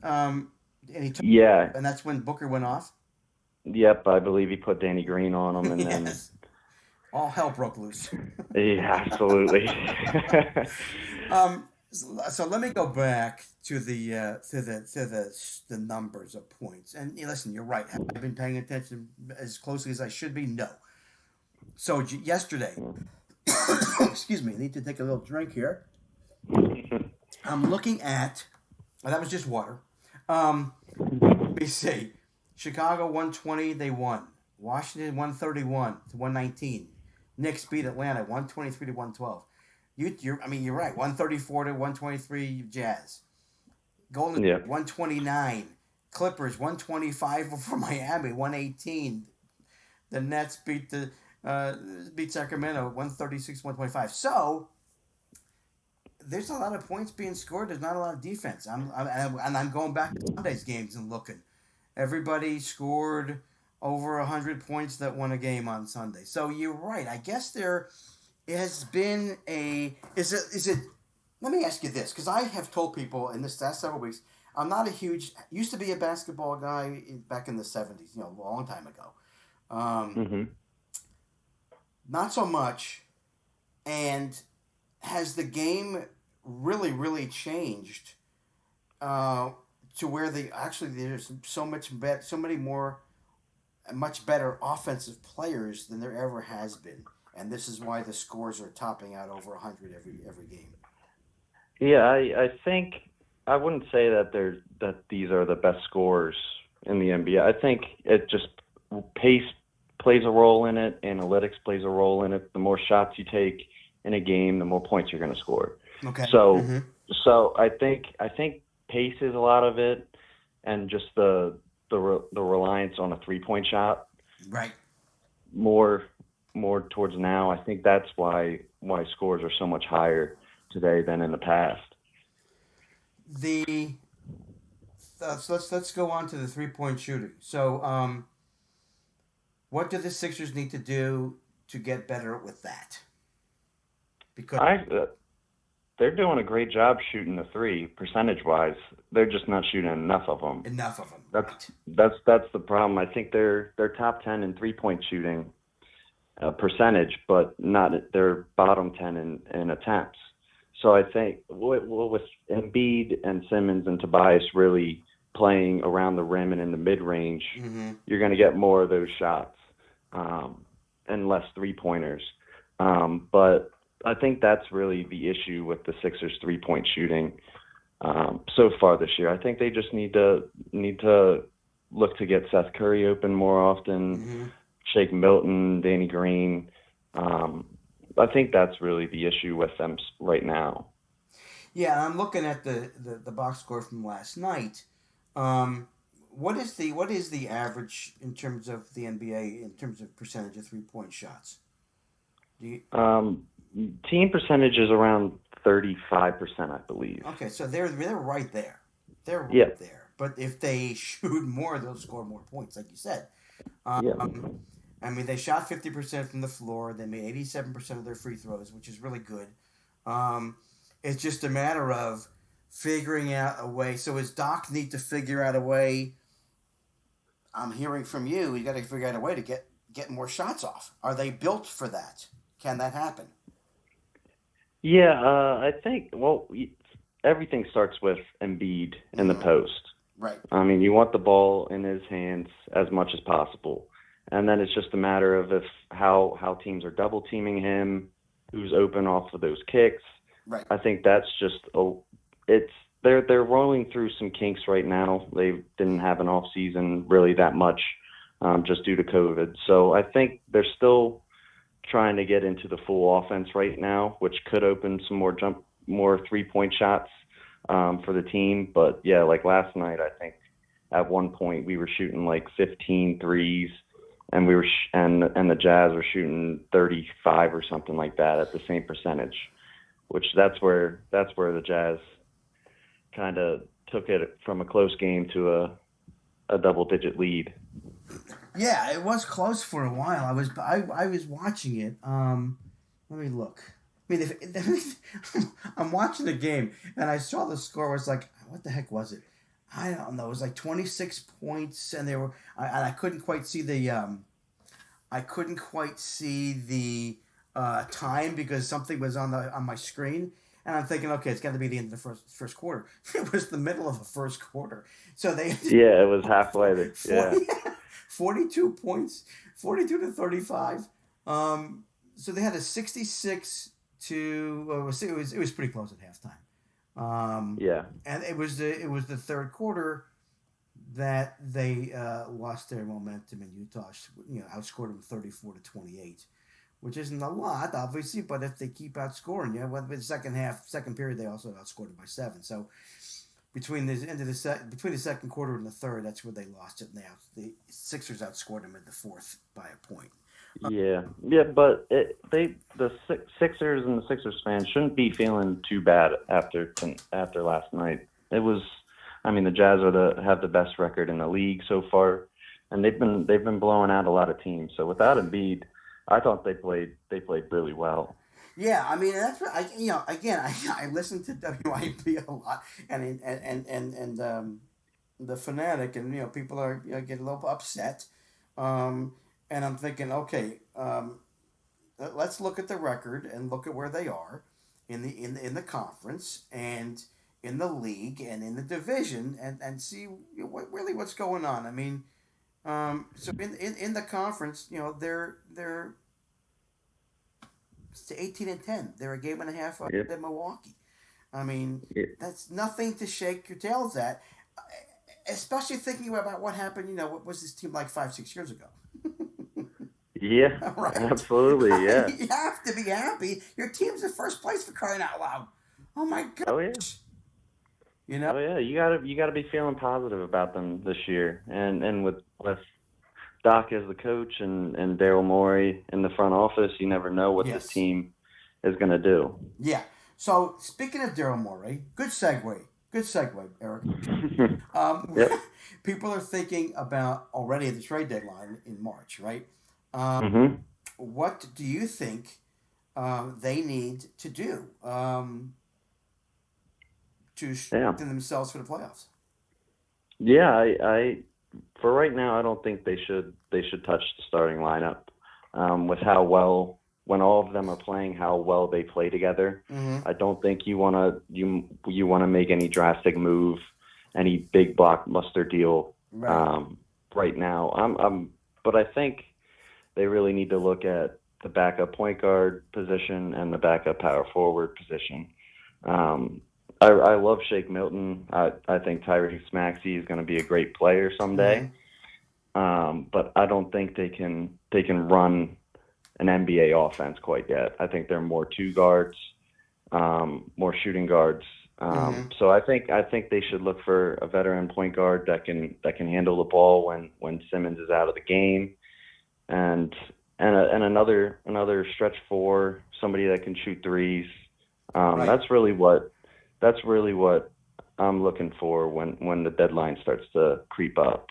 And he took, Yeah. and that's when Booker went off. Yep, I believe he put Danny Green on him, and then Yes. All hell broke loose. yeah, absolutely. So let me go back to the numbers of points. And listen, you're right. Have I been paying attention as closely as I should be? No. So yesterday, excuse me, I need to take a little drink here. I'm looking at, that was just water. Let me see. Chicago 120, they won. Washington 131 to 119. Knicks beat Atlanta 123 to 112. You're right. 134 to 123 Jazz. Golden State 129. Clippers 125 over Miami 118. The Nets beat Sacramento 136 125. So there's a lot of points being scored. There's not a lot of defense. I'm going back to Sunday's games and looking. Everybody scored over 100 points that won a game on Sunday. So you're right. I guess there has been is it let me ask you this, because I have told people in this last several weeks, I'm not a huge, used to be a basketball guy back in the 70s, a long time ago. Hmm. Not so much. And has the game really, really changed to where there's so many more, much better offensive players than there ever has been. And this is why the scores are topping out over 100 every game. Yeah, I think I wouldn't say that these are the best scorers in the NBA. I think it just pace plays a role in it, analytics plays a role in it. The more shots you take in a game, the more points you're going to score. Okay. So so I think pace is a lot of it, and just the reliance on a 3-point shot. Right. More towards now. I think that's why scores are so much higher today than in the past. So let's go on to the 3-point shooting. So what do the Sixers need to do to get better with that? Because they're doing a great job shooting the three percentage wise. They're just not shooting enough of them. That's the problem. I think they're top 10 in 3-point shooting percentage, but not they're bottom 10 in attempts. So I think with Embiid and Simmons and Tobias really playing around the rim and in the mid-range, you're going to get more of those shots and less 3-pointers. But I think that's really the issue with the Sixers 3-point shooting so far this year. I think they just need to look to get Seth Curry open more often, Shake Milton, Danny Green. I think that's really the issue with them right now. Yeah, I'm looking at the box score from last night. What is the average in terms of the NBA in terms of percentage of 3-point shots? Team percentage is around 35%, I believe. Okay, so they're right there. They're right there. But if they shoot more, they'll score more points, like you said. I mean, they shot 50% from the floor. They made 87% of their free throws, which is really good. It's just a matter of figuring out a way. So does Doc need to figure out a way? I'm hearing from you. You got to figure out a way to get more shots off. Are they built for that? Can that happen? Yeah, I think, everything starts with Embiid in the post. Right. I mean, you want the ball in his hands as much as possible. And then it's just a matter of how teams are double teaming him, who's open off of those kicks. Right. I think that's just they're rolling through some kinks right now. They didn't have an off season really that much, just due to COVID. So I think they're still trying to get into the full offense right now, which could open some more 3-point shots for the team. But yeah, like last night, I think at one point we were shooting like 15 threes. And we were and the Jazz were shooting 35 or something like that at the same percentage, which that's where the Jazz kind of took it from a close game to a double-digit lead. Yeah, it was close for a while. I was watching it. Let me look. I mean, I'm watching the game and I saw the score. Was like, what the heck was it? I don't know. It was like 26 points, and I couldn't quite see the time because something was on my screen, and I'm thinking, okay, it's got to be the end of the first quarter. It was the middle of the first quarter, so it was halfway there. 42 points, 42 to 35. So they had a 66 to it was pretty close at halftime. And it was the third quarter that they lost their momentum, and Utah outscored them 34 to 28, which isn't a lot, obviously, but if they keep outscoring you, with the second period, they also outscored them by 7. So between the second quarter and the third, that's where they lost it. And the Sixers outscored them in the fourth by a point. But the Sixers and the Sixers fans shouldn't be feeling too bad after last night. It was, I mean, the Jazz have the best record in the league so far, and they've been blowing out a lot of teams. So without Embiid, I thought they played really well. Yeah, I mean that's what again I listen to WIP a lot and the fanatic and people are getting a little upset, um, and I'm thinking okay, let's look at the record and look at where they are in the conference and in the league and in the division and see really what's going on. I mean, so in the conference, they're 18-10. They're a game and a half up Yep. at Milwaukee. I mean, Yep. that's nothing to shake your tails at, especially thinking about what happened. What was this team like 5, 6 years ago? Yeah, Right. absolutely. Yeah. You have to be happy. Your team's in first place for crying out loud. Oh my Oh yeah. gosh. You know? Oh yeah. You gotta be feeling positive about them this year, and with Doc as the coach and Daryl Morey in the front office, you never know what this Yes. team is gonna do. Yeah. So speaking of Daryl Morey, good segue. Good segue, Eric. Yep. People are thinking about already the trade deadline in March, right? Um, Mhm. what do you think they need to do to Yeah. strengthen themselves for the playoffs? Yeah. I for right now, I don't think they should touch the starting lineup. With how well when all of them are playing, how well they play together. Mm-hmm. I don't think you wanna make any drastic move, any big blockbuster deal Right. right now. But I think they really need to look at the backup point guard position and the backup power forward position. Um, I love Shake Milton. I think Tyrese Maxey is going to be a great player Mm-hmm. someday. But I don't think they can run an NBA offense quite yet. I think they're more two guards, more shooting guards. Mm-hmm. So I think they should look for a veteran point guard that can handle the ball when Simmons is out of the game, and another stretch four, somebody that can shoot threes. Right. That's really what I'm looking for when the deadline starts to creep up.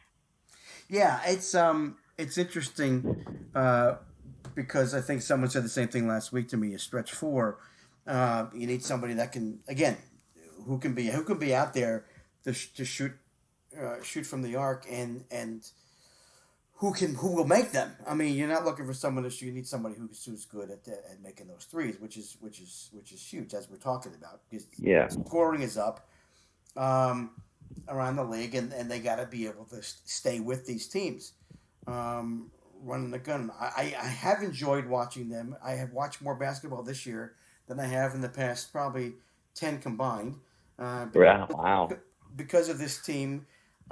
Yeah, it's interesting because I think someone said the same thing last week to me. A stretch four, you need somebody that can again, who can be out there to shoot from the arc and who will make them. I mean, you're not looking for someone to shoot. You need somebody who's good at making those threes, which is huge as we're talking about because Yeah. scoring is up um, around the league, and they got to be able to stay with these teams. Running the gun. I have enjoyed watching them. I have watched more basketball this year than I have in the past probably 10 combined. Yeah. Wow. Because of this team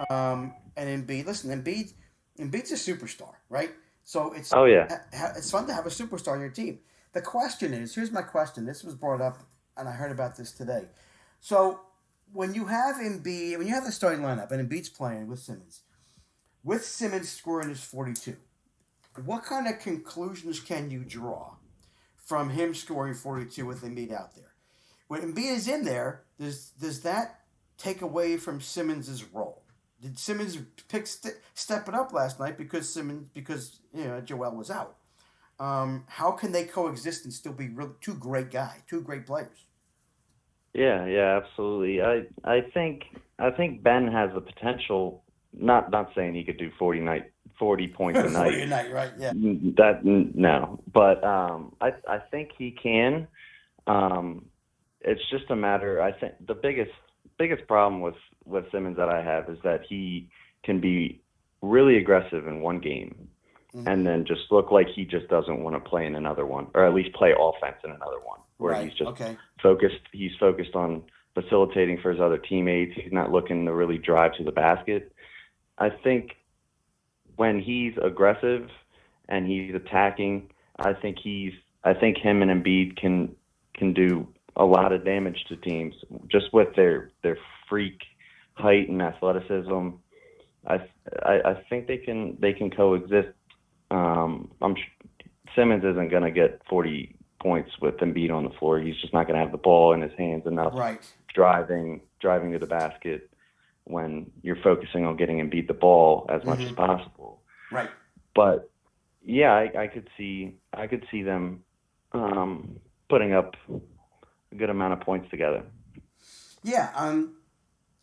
and Embiid. Listen, Embiid's a superstar, right? So Oh yeah. it's fun to have a superstar on your team. The question is, here's my question. This was brought up, and I heard about this today. So when you have Embiid, when you have the starting lineup, and Embiid's playing with Simmons scoring his 42, what kind of conclusions can you draw from him scoring 42 with Embiid out there? When Embiid is in there, does that take away from Simmons' role? Did Simmons step it up last night because Joel was out? How can they coexist and still be two great guys, two great players? Yeah, yeah, absolutely. I think Ben has the potential. Not saying he could do 40 points a 40 night. a night, right? Yeah. No, but I think he can. It's just a matter. I think the biggest problem with Simmons that I have is that he can be really aggressive in one game, and then just look like he just doesn't want to play in another one, or at least play offense in another one, where Right. he's just Okay. focused. He's focused on facilitating for his other teammates. He's not looking to really drive to the basket. I think when he's aggressive and he's attacking, I think him and Embiid can do a lot of damage to teams just with their freak height and athleticism. I think they can coexist. Simmons isn't going to get 40 points with Embiid on the floor. He's just not going to have the ball in his hands enough Right. driving to the basket when you're focusing on getting Embiid the ball as much as possible. Right. But yeah, I could see them putting up a good amount of points together. Yeah,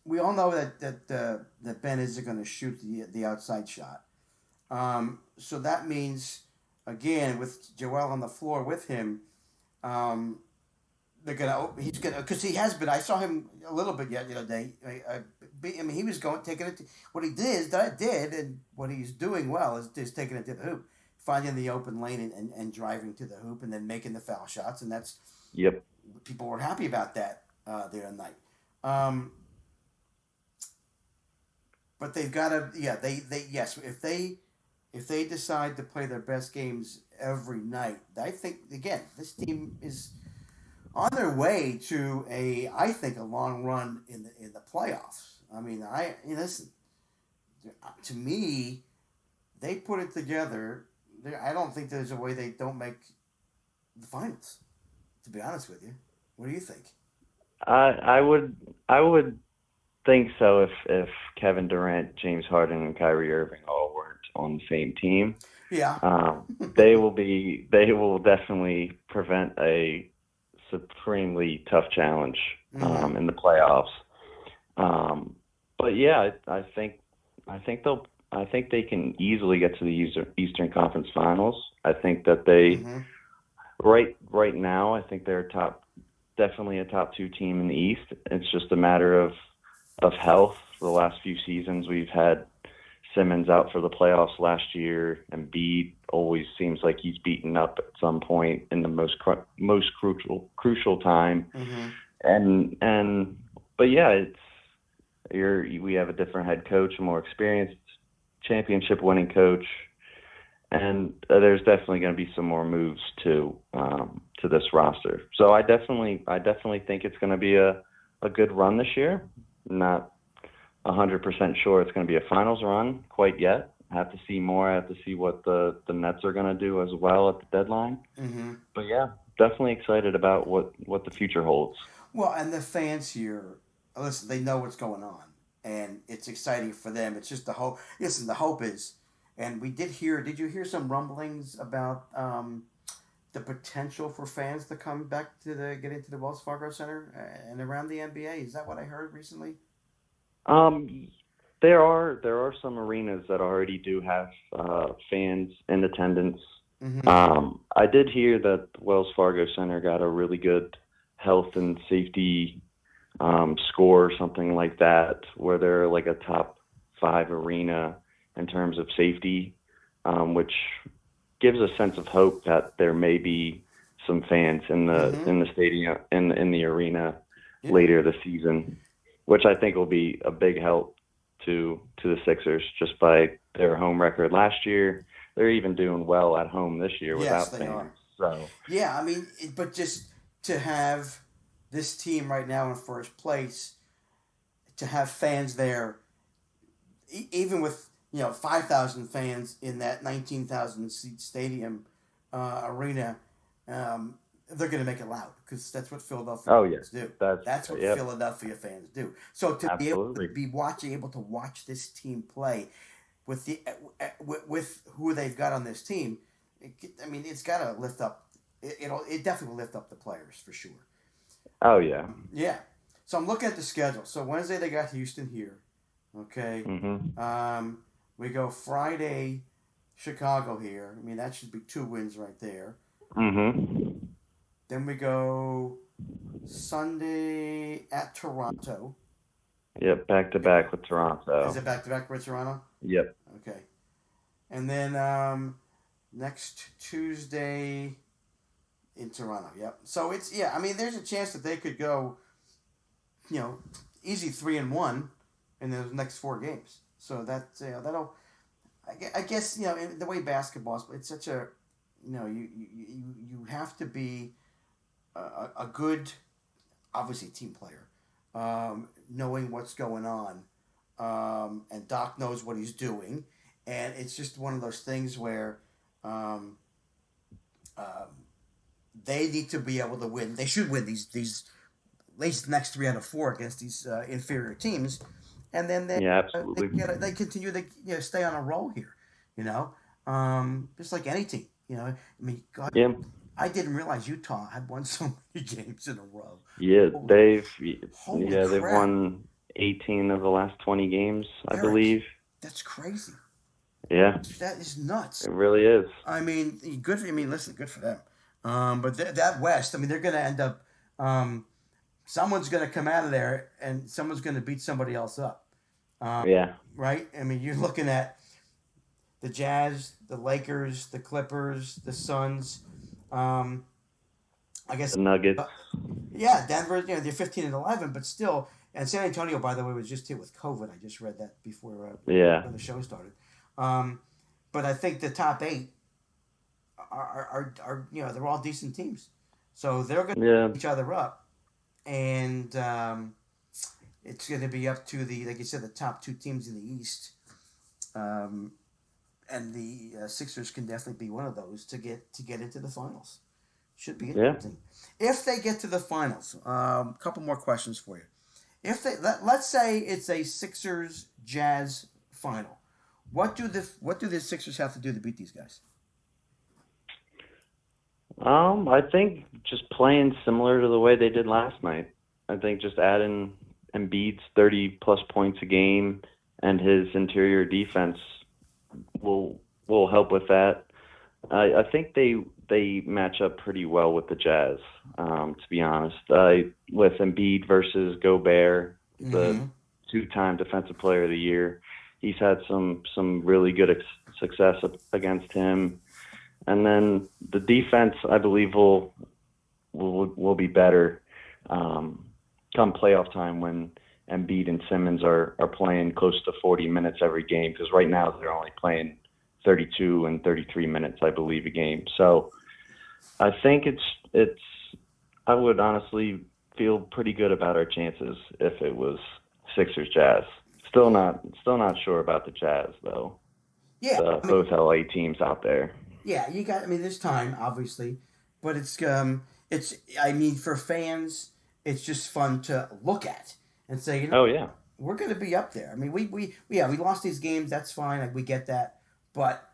we all know that Ben isn't going to shoot the outside shot. So that means, again, with Joel on the floor with him, he's gonna, because he has been. I saw him a little bit yet the other day. I mean, he was taking it. What he did, and what he's doing well is taking it to the hoop, finding the open lane and driving to the hoop, and then making the foul shots, and that's Yep. people were happy about that the other night. But they've got to, yes, if they decide to play their best games every night, I think again this team is on their way to I think a long run in the playoffs. I mean, listen, to me, they put it together. I don't think there's a way they don't make the finals. To be honest with you, what do you think? I would think so if Kevin Durant, James Harden, and Kyrie Irving all weren't on the same team. Yeah. They will definitely prevent a supremely tough challenge in the playoffs. But yeah, I think they can easily get to the Eastern Conference Finals. I think that they right now, I think they're definitely a top 2 team in the East. It's just a matter of health. For the last few seasons, we've had Simmons out for the playoffs last year. Embiid always seems like he's beaten up at some point in the most crucial time. But yeah, we have a different head coach, a more experienced championship winning coach, and there's definitely going to be some more moves to this roster. So I definitely think it's going to be a good run this year. Not 100% sure it's going to be a finals run quite yet. I have to see more. I have to see what the Nets are going to do as well at the deadline. But yeah, definitely excited about what the future holds. Well, and the fans here, listen, they know what's going on, and it's exciting for them. It's just the hope. Listen, the hope is, and did you hear some rumblings about the potential for fans to come back get into the Wells Fargo Center and around the NBA? Is that what I heard recently? There are some arenas that already do have fans in attendance. I did hear that Wells Fargo Center got a really good health and safety score or something like that, where they're like a top 5 arena in terms of safety, which gives a sense of hope that there may be some fans in the stadium in the arena later this season, which I think will be a big help to the Sixers just by their home record last year. They're even doing well at home this year without fans. Are. So yeah, I mean, but just to have this team right now in first place, to have fans there, even with 5,000 fans in that 19,000 seat stadium arena, they're going to make it loud because that's what Philadelphia fans do. That's what Philadelphia fans do. So to be able to watch this team play with who they've got on this team, it's got to lift up. It definitely will lift up the players for sure. Oh yeah. Yeah. So I'm looking at the schedule. So Wednesday they got Houston here. Okay. We go Friday, Chicago here. I mean, that should be 2 wins right there. Then we go Sunday at Toronto. Yep, back to back with Toronto. Is it back to back with Toronto? Yep. Okay. And then next Tuesday in Toronto. Yep. So there's a chance that they could go, easy 3-1 in those next 4 games. So that's that'll. I guess in the way basketball is, it's such a, you have to be a good, obviously team player, knowing what's going on, and Doc knows what he's doing, and it's just one of those things where they need to be able to win. They should win these at least the next 3 out of 4 against these inferior teams. And then they continue to stay on a roll here, just like any team. God, I didn't realize Utah had won so many games in a row. Yeah, Holy they've crap. won 18 of the last 20 games, I Eric, believe. That's crazy. Yeah, That is nuts. it really is. I mean, good. I mean, listen, good for them. But that West, I mean, they're going to end up. Someone's going to come out of there, and someone's going to beat somebody else up. Yeah, Right? I mean, you're looking at the Jazz, the Lakers, the Clippers, the Suns. I guess. the Nuggets. Yeah, Denver. They're 15-11, but still. And San Antonio, by the way, was just hit with COVID. I just read that before Yeah, when the show started. But I think the top 8 are they're all decent teams, so they're going to yeah, beat each other up, and it's going to be up to like you said, the top 2 teams in the East, and the Sixers can definitely be one of those to get into the finals. Should be yeah. interesting if they get to the finals. A couple more questions for you. If they let's say it's a Sixers Jazz final, what do the Sixers have to do to beat these guys? I think just playing similar to the way they did last night. I think just adding Embiid's 30-plus points a game and his interior defense will help with that. I think they match up pretty well with the Jazz, to be honest. With Embiid versus Gobert, the 2-time Defensive Player of the Year, he's had some really good success against him. And then the defense, I believe, will be better come playoff time when Embiid and Simmons are playing close to 40 minutes every game, because right now they're only playing 32 and 33 minutes, I believe, a game. So I think I would honestly feel pretty good about our chances if it was Sixers Jazz. Still not sure about the Jazz though. Yeah, Both LA teams out there. yeah, you got. I mean, there's time, obviously, but it's. I mean, for fans, it's just fun to look at and say, Oh yeah, we're going to be up there. I mean, we lost these games. That's fine. Like, we get that, but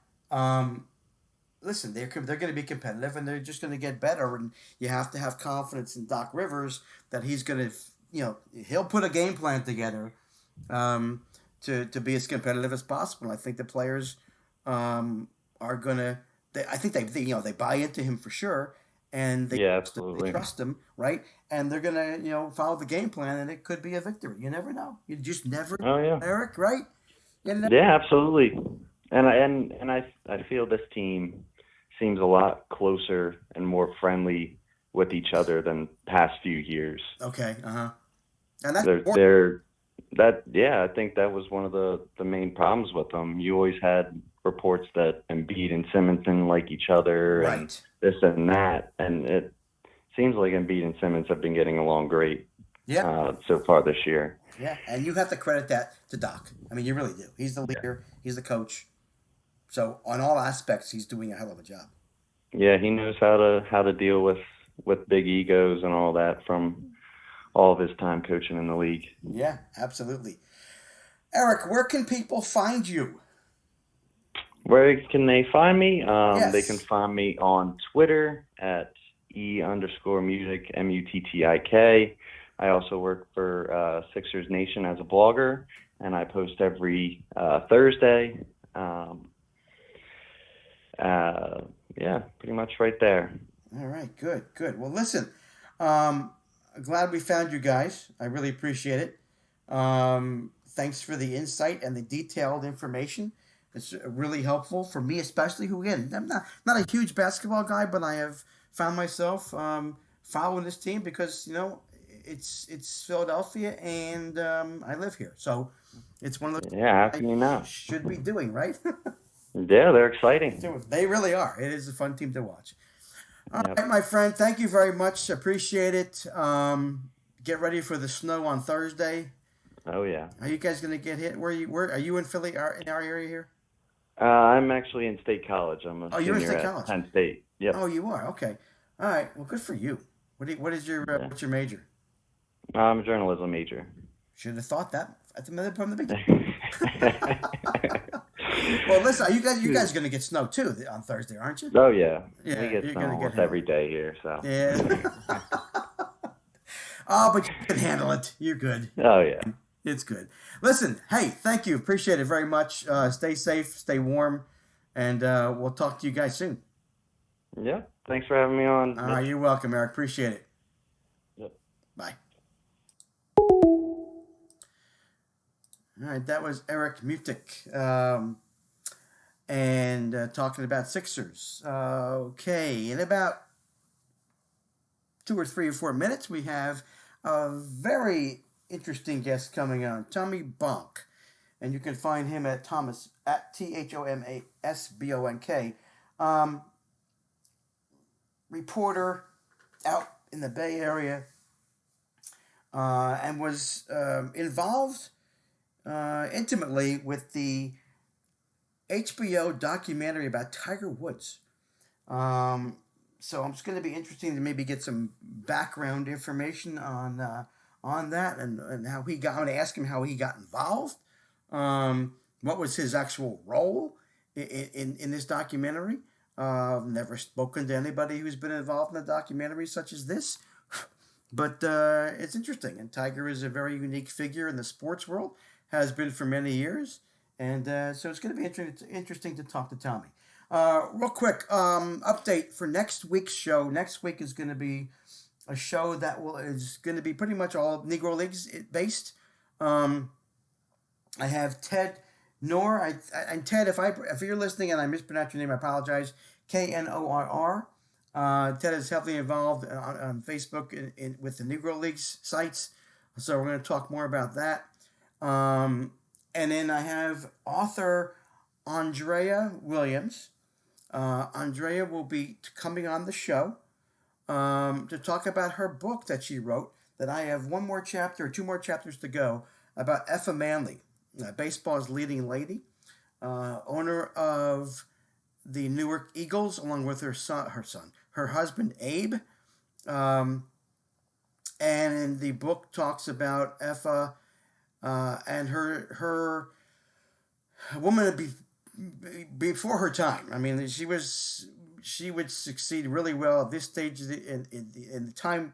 listen, they're going to be competitive, and they're just going to get better. And you have to have confidence in Doc Rivers that he's going to, he'll put a game plan together to be as competitive as possible. I think the players are going to. I think they buy into him for sure, and they trust him, right? And they're gonna follow the game plan, and it could be a victory. You never know. You just never know, Eric, right? Yeah, absolutely. And I feel this team seems a lot closer and more friendly with each other than past few years. Okay, and that's I think that was one of the main problems with them. You always had reports that Embiid and Simmons didn't like each other, right, and this and that, and it seems like Embiid and Simmons have been getting along great so far this year. Yeah, and you have to credit that to Doc. I mean, you really do. He's the leader. He's the coach. So on all aspects, he's doing a hell of a job. Yeah, he knows how to deal with big egos and all that from all of his time coaching in the league. Yeah, absolutely. Eric, where can people find you? Where can they find me? Yes. They can find me on Twitter at _music, MUTTIK. I also work for Sixers Nation as a blogger, and I post every Thursday. Pretty much right there. All right, good. Well, listen, glad we found you guys. I really appreciate it. Thanks for the insight and the detailed information. It's really helpful for me, especially who, again, I'm not a huge basketball guy, but I have found myself following this team because it's Philadelphia and I live here, so it's one of those I should be doing, right? Yeah, they're exciting. They really are. It is a fun team to watch. All right, my friend. Thank you very much. Appreciate it. Get ready for the snow on Thursday. Oh yeah. Are you guys gonna get hit? Where are you in Philly? In our area here? I'm actually in State College. I'm a you're in senior State at College. Penn State. Yep. Oh, you are. Okay. All right. Well, good for you. What's your major? I'm a journalism major. Should have thought that from the beginning. Well, listen, you guys are going to get snow too on Thursday, aren't you? Oh yeah, Yeah, we get you're snow going to get almost hammered. every day here. So. Yeah. Oh, but you can handle it. You're good. Oh yeah. It's good. Listen, hey, thank you. Appreciate it very much. Stay safe, stay warm, and we'll talk to you guys soon. Yeah. Thanks for having me on. All right, Mitch. you're welcome, Eric. Appreciate it. Yep. Bye. All right, that was Eric Mutic, and talking about Sixers. Okay, in about 2 or 3 or 4 minutes, we have a very interesting guest coming on, Tommy Bonk, and you can find him at ThomasBonk, reporter out in the Bay Area, and was involved intimately with the HBO documentary about Tiger Woods. So it's going to be interesting to maybe get some background information on that and how he got. I'm going to ask him how he got involved. What was his actual role in this documentary? Never spoken to anybody who's been involved in a documentary such as this, but it's interesting. And Tiger is a very unique figure in the sports world, has been for many years, and so it's going to be interesting to talk to Tommy. Real quick, update for next week's show. Next week is going to be a show that is going to be pretty much all Negro Leagues based. I have Ted Knorr. And Ted, if you're listening and I mispronounce your name, I apologize. Knorr. Ted is heavily involved on Facebook with the Negro Leagues sites, so we're going to talk more about that. And then I have author Andrea Williams. Andrea will be coming on the show to talk about her book that she wrote. That I have 2 more chapters to go about Effa Manley, baseball's leading lady, owner of the Newark Eagles, along with her husband Abe. And the book talks about Effa and her woman before her time. I mean, she would succeed really well at this stage in the time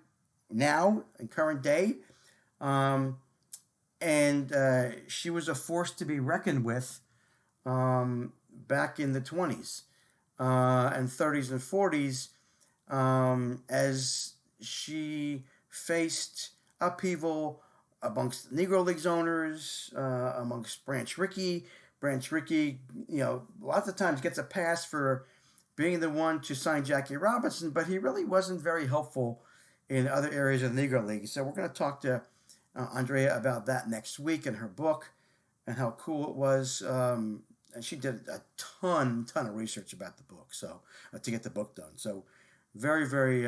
now in current day, and she was a force to be reckoned with back in the 20s and 30s and 40s as she faced upheaval amongst Negro Leagues owners, amongst Branch Rickey. Branch Rickey, lots of times gets a pass for being the one to sign Jackie Robinson, but he really wasn't very helpful in other areas of the Negro League. So we're going to talk to Andrea about that next week in her book and how cool it was. And she did a ton of research about the book, so to get the book done. So very, very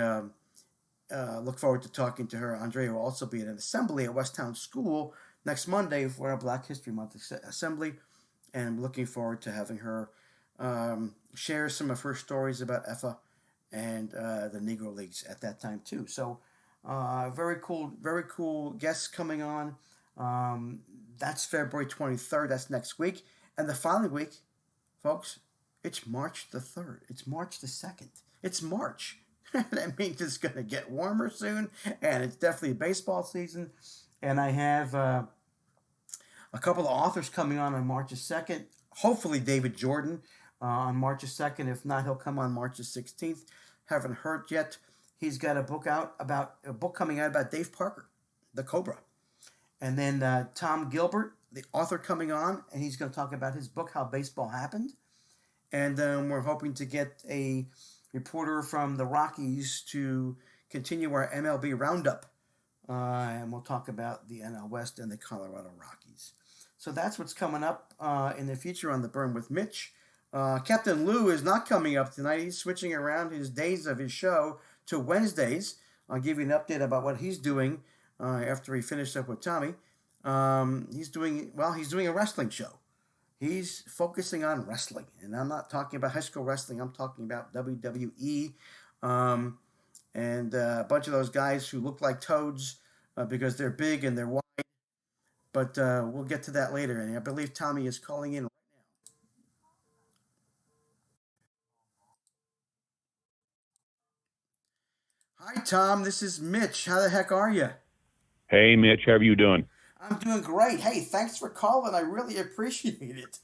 look forward to talking to her. Andrea will also be at an assembly at Westtown School next Monday for our Black History Month assembly. And I'm looking forward to having her share some of her stories about Effa and the Negro Leagues at that time too. So very cool guests coming on. That's February 23rd. That's next week. And the following week, folks, it's March the 3rd. It's March the 2nd. It's March. That means it's going to get warmer soon, and it's definitely baseball season. And I have a couple of authors coming on March 2nd. Hopefully David Jordan on March 2nd. If not, he'll come on March 16th. Haven't heard yet. He's got a book coming out about Dave Parker, the Cobra. And then Tom Gilbert, the author, coming on, and he's going to talk about his book, How Baseball Happened. And we're hoping to get a reporter from the Rockies to continue our MLB roundup. And we'll talk about the NL West and the Colorado Rockies. So that's what's coming up in the future on The Burn with Mitch. Captain Lou is not coming up tonight. He's switching around his days of his show to Wednesdays. I'll give you an update about what he's doing after he finished up with Tommy. He's doing a wrestling show. He's focusing on wrestling. And I'm not talking about high school wrestling. I'm talking about WWE and a bunch of those guys who look like toads because they're big and they're wide. But we'll get to that later. And I believe Tommy is calling in right now. Hi, Tom. This is Mitch. How the heck are you? Hey, Mitch, how are you doing? I'm doing great. Hey, thanks for calling. I really appreciate it.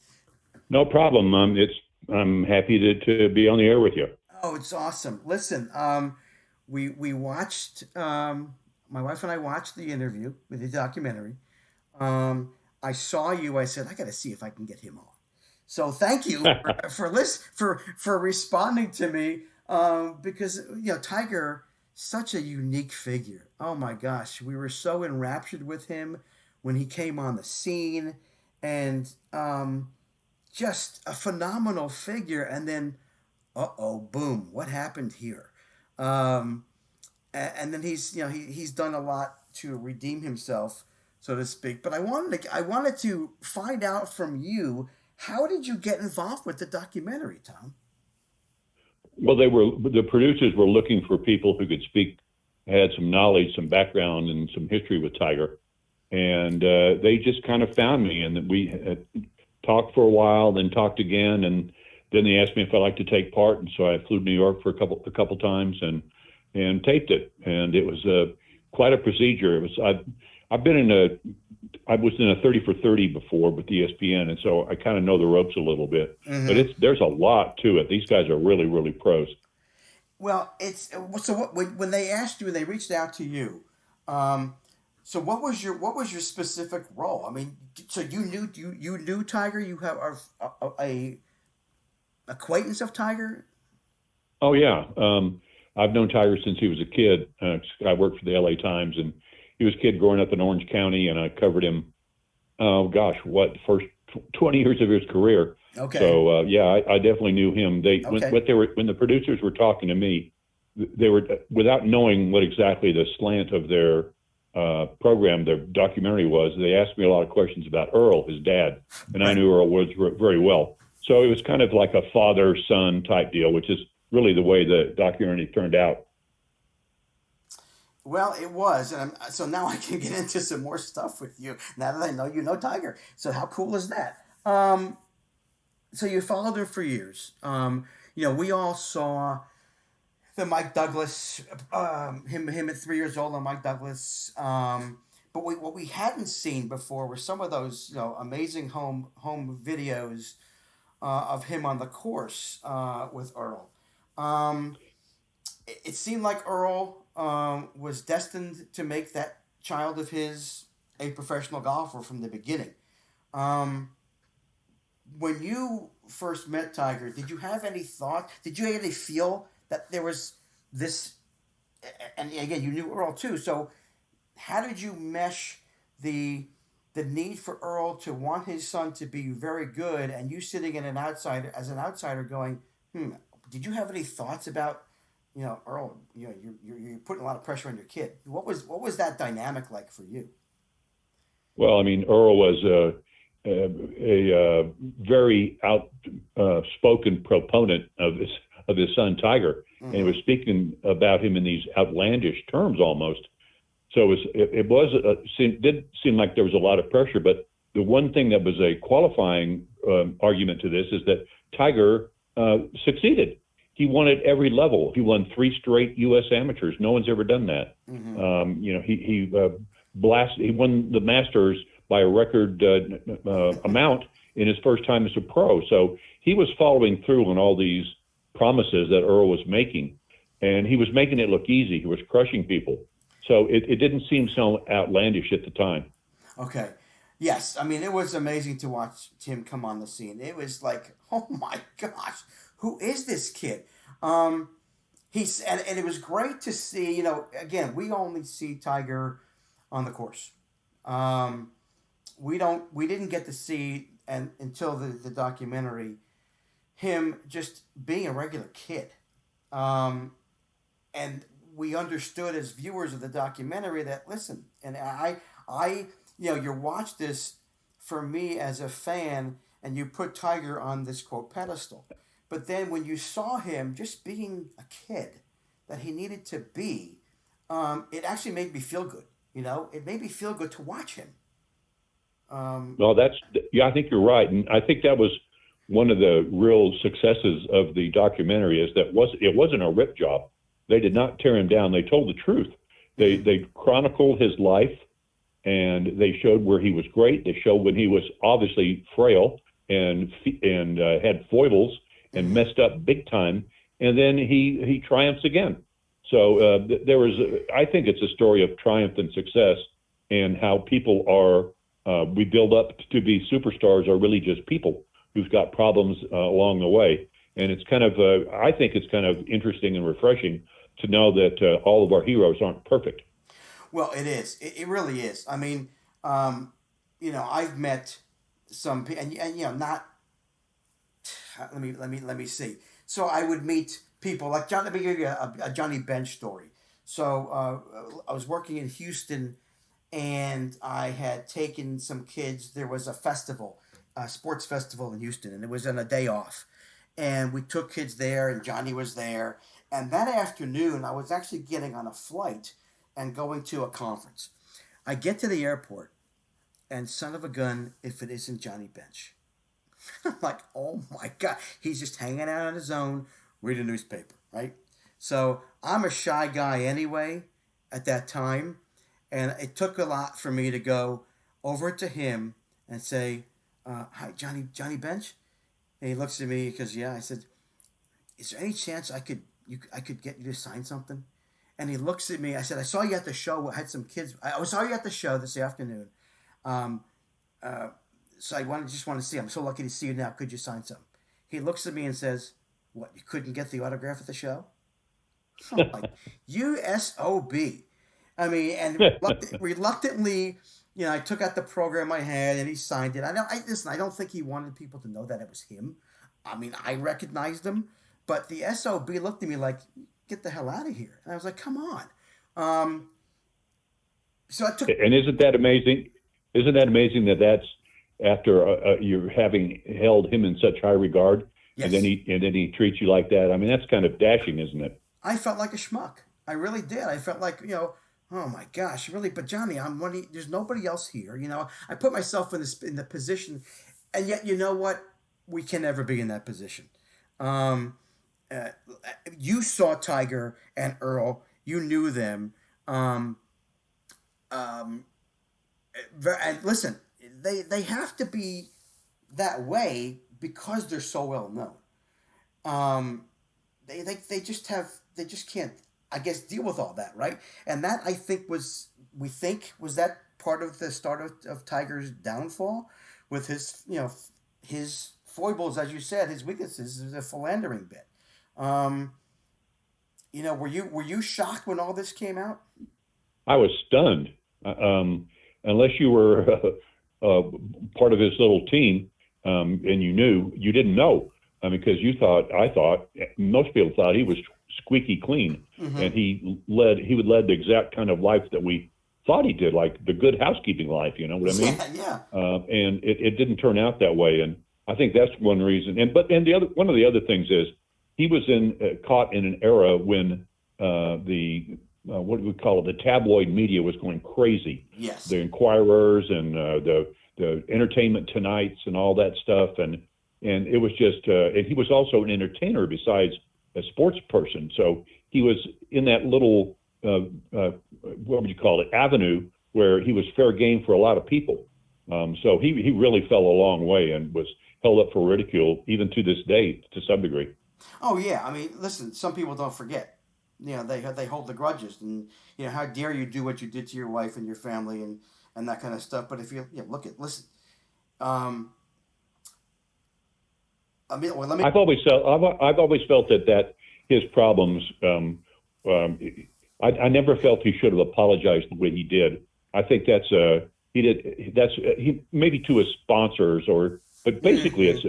No problem. I'm happy to be on the air with you. Oh, it's awesome. Listen, we watched my wife and I watched the interview with the documentary. I saw you. I said I got to see if I can get him on. So thank you for responding to me. Because Tiger, such a unique figure. Oh my gosh, we were so enraptured with him when he came on the scene, and just a phenomenal figure. And then, boom, what happened here? And then he's done a lot to redeem himself, so to speak. But I wanted to find out from you, how did you get involved with the documentary, Tom? Well, the producers were looking for people who could speak, had some knowledge, some background, and some history with Tiger, and they just kind of found me, and we had talked for a while, then talked again, and then they asked me if I'd like to take part, and so I flew to New York for a couple times and taped it, and it was quite a procedure. I was in a 30 for 30 before with ESPN, and so I kind of know the ropes a little bit. Mm-hmm. But there's a lot to it. These guys are really, really pros. Well, when they asked you and they reached out to you, so what was your specific role? I mean, so you knew Tiger. You have a acquaintance of Tiger. Oh yeah, I've known Tiger since he was a kid. I worked for the LA Times, and he was a kid growing up in Orange County, and I covered him. Oh gosh, the first 20 years of his career. Okay. So I definitely knew him. When the producers were talking to me, they were, without knowing what exactly the slant of their program, their documentary was, they asked me a lot of questions about Earl, his dad, and I knew Earl Woods very well. So it was kind of like a father-son type deal, which is really the way the documentary turned out. Well, it was, and so now I can get into some more stuff with you. Now that I know you know Tiger, so how cool is that? So you followed him for years. We all saw the Mike Douglas, him at 3 years old, and Mike Douglas. But what we hadn't seen before were some of those amazing home videos of him on the course with Earl. It seemed like Earl was destined to make that child of his a professional golfer from the beginning. When you first met Tiger, did you have any thought? Did you any feel that there was this? And again, you knew Earl too. So, how did you mesh the need for Earl to want his son to be very good, and you sitting as an outsider, going, Did you have any thoughts about, Earl? You're putting a lot of pressure on your kid. What was that dynamic like for you? Well, I mean, Earl was a very outspoken proponent of his son Tiger, and he was speaking about him in these outlandish terms almost. So it did seem like there was a lot of pressure. But the one thing that was a qualifying argument to this is that Tiger succeeded. He won at every level. He won 3 straight U.S. amateurs. No one's ever done that. Mm-hmm. He won the Masters by a record amount in his first time as a pro. So he was following through on all these promises that Earl was making, and he was making it look easy. He was crushing people. So it didn't seem so outlandish at the time. Okay. Yes. I mean, it was amazing to watch him come on the scene. It was like, oh my gosh, who is this kid? And it was great to see, again, we only see Tiger on the course. We didn't get to see until the documentary him just being a regular kid. And we understood as viewers of the documentary that, listen, and you watch this for me as a fan, and you put Tiger on this quote pedestal. But then when you saw him just being a kid that he needed to be, it actually made me feel good. It made me feel good to watch him. Well, I think you're right. And I think that was one of the real successes of the documentary, is that it wasn't a rip job. They did not tear him down. They told the truth. They chronicled his life, and they showed where he was great. They showed when he was obviously frail and had foibles and messed up big time, and then he triumphs again. So I think it's a story of triumph and success, and how people we build up to be superstars are really just people who've got problems along the way. And it's kind of, I think it's kind of interesting and refreshing to know that all of our heroes aren't perfect. Well, it is. It really is. I mean, I've met some people, and not. Let me see. So I would meet people like John. Let me give you a Johnny Bench story. So I was working in Houston, and I had taken some kids. There was a festival, a sports festival in Houston, and it was on a day off. And we took kids there, and Johnny was there. And that afternoon, I was actually getting on a flight and going to a conference. I get to the airport, and son of a gun, if it isn't Johnny Bench. I'm like, oh my God. He's just hanging out on his own, reading a newspaper, right? So I'm a shy guy anyway at that time. And it took a lot for me to go over to him and say, hi, Johnny Bench? And he looks at me because, yeah, I said, is there any chance I could get you to sign something? And he looks at me. I said, I saw you at the show. I had some kids. I saw you at the show this afternoon. So I just want to see. I'm so lucky to see you now. Could you sign something? He looks at me and says, what, you couldn't get the autograph at the show? I'm like, you SOB. I mean, and reluctantly, I took out the program I had and he signed it. I don't think he wanted people to know that it was him. I mean, I recognized him, but the SOB looked at me like, get the hell out of here. And I was like, come on. So I took. And isn't that amazing? Isn't that amazing that that's after you're having held him in such high regard, yes. and then he treats you like that? I mean, that's kind of dashing, isn't it? I felt like a schmuck. I really did. I felt like, oh my gosh, really? But Johnny, there's nobody else here. I put myself in the position, and yet, you know what? We can never be in that position. You saw Tiger and Earl. You knew them. And listen, they have to be that way because they're so well known. They just can't, I guess, deal with all that, right? And that, I think, was that part of the start of Tiger's downfall with his foibles, as you said, his weaknesses, the philandering bit. Were you shocked when all this came out? I was stunned. Unless you were part of his little team, and you didn't know, because I thought most people thought he was squeaky clean, mm-hmm. and he would lead the exact kind of life that we thought he did, like the good housekeeping life. You know what I mean? Yeah. And it didn't turn out that way, and I think that's one reason. One of the other things is he was caught in an era when what do we call it? The tabloid media was going crazy. Yes. The Inquirers and the Entertainment Tonights and all that stuff, and it was just. And he was also an entertainer besides a sports person. So he was in that little what would you call it, avenue where he was fair game for a lot of people. So he really fell a long way and was held up for ridicule even to this day to some degree. Oh yeah, I mean, listen, some people don't forget. They hold the grudges, and how dare you do what you did to your wife and your family and that kind of stuff. But if you listen. I've always felt that his problems. I never felt he should have apologized the way he did. I think he maybe to his sponsors but basically it's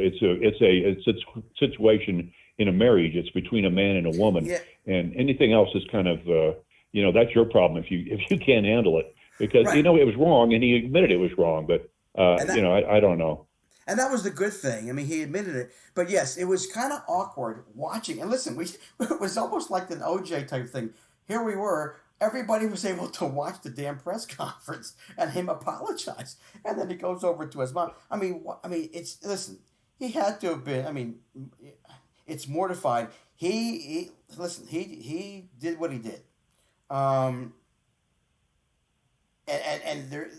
a situation in a marriage. It's between a man and a woman, yeah. And anything else is kind of that's your problem if you can't handle it, because right. It was wrong and he admitted it was wrong, but I don't know. And that was the good thing. I mean, he admitted it. But yes, it was kind of awkward watching. And listen, it was almost like an OJ type thing. Here we were. Everybody was able to watch the damn press conference and him apologize. And then he goes over to his mom. Listen, he had to have been, it's mortified. Listen. He did what he did. Um, and there,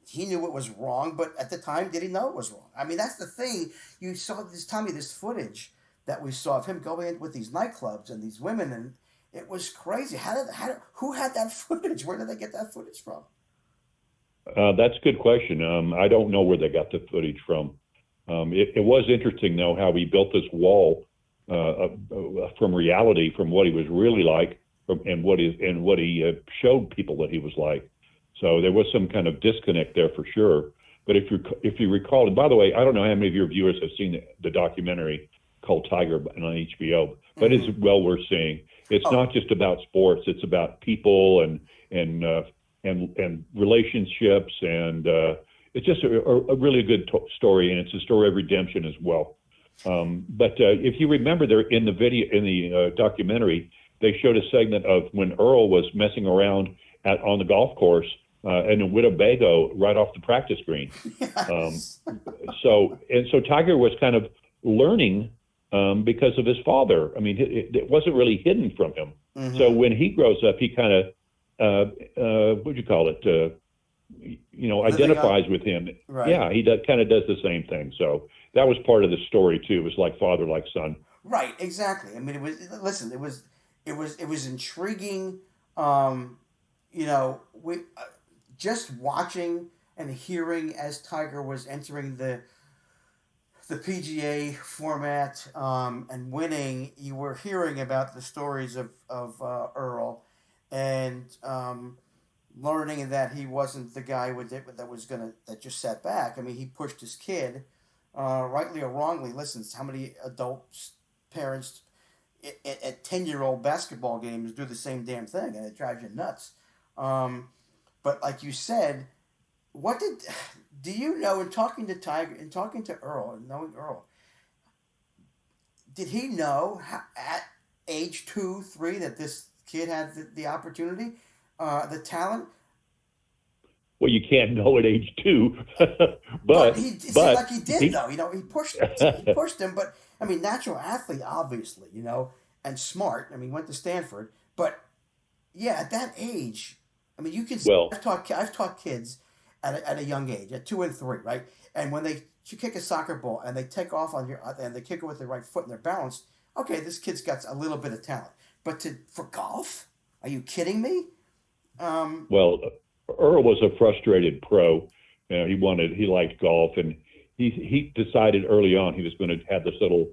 he knew it was wrong, but at the time, did he know it was wrong? I mean, that's the thing. You saw this, Tommy, this footage that we saw of him going in with these nightclubs and these women, and it was crazy. Who had that footage? Where did they get that footage from? That's a good question. I don't know where they got the footage from. It was interesting, though, how he built this wall from reality, from what he was really like, and what he showed people that he was like. So there was some kind of disconnect there for sure. But if you recall, and by the way, I don't know how many of your viewers have seen the documentary called Tiger on HBO, but it's well worth seeing. It's not just about sports; it's about people and relationships, and it's just a really good story, and it's a story of redemption as well. But if you remember, there in the documentary, they showed a segment of when Earl was messing around on the golf course in Winnebago, right off the practice green. Yes. So Tiger was kind of learning because of his father. I mean, it wasn't really hidden from him. Mm-hmm. So when he grows up, he kind of what'd you call it? Identifies with him. Right. Yeah, he kind of does the same thing. So that was part of the story too. It was like father, like son. Right. Exactly. I mean, it was intriguing. We just watching and hearing as Tiger was entering the PGA format and winning. You were hearing about the stories of Earl and learning that he wasn't the guy that just sat back. I mean, he pushed his kid, rightly or wrongly. Listen, how many adults, parents at 10-year-old basketball games do the same damn thing, and it drives you nuts. But like you said, do you know, in talking to Tiger, in talking to Earl, and knowing Earl, did he know at age 2, 3 that this kid had the opportunity, the talent? Well, you can't know at age 2, but it seemed like he did, though. He pushed him, but I mean, natural athlete, obviously, and smart. I mean, went to Stanford, but yeah, at that age, I mean, you can. Well, I've taught kids at a young age, at 2 and 3, right? And when you kick a soccer ball and they take off and they kick it with their right foot and they're balanced, okay, this kid's got a little bit of talent. But for golf, are you kidding me? Well, Earl was a frustrated pro. He liked golf, and he decided early on he was going to have this little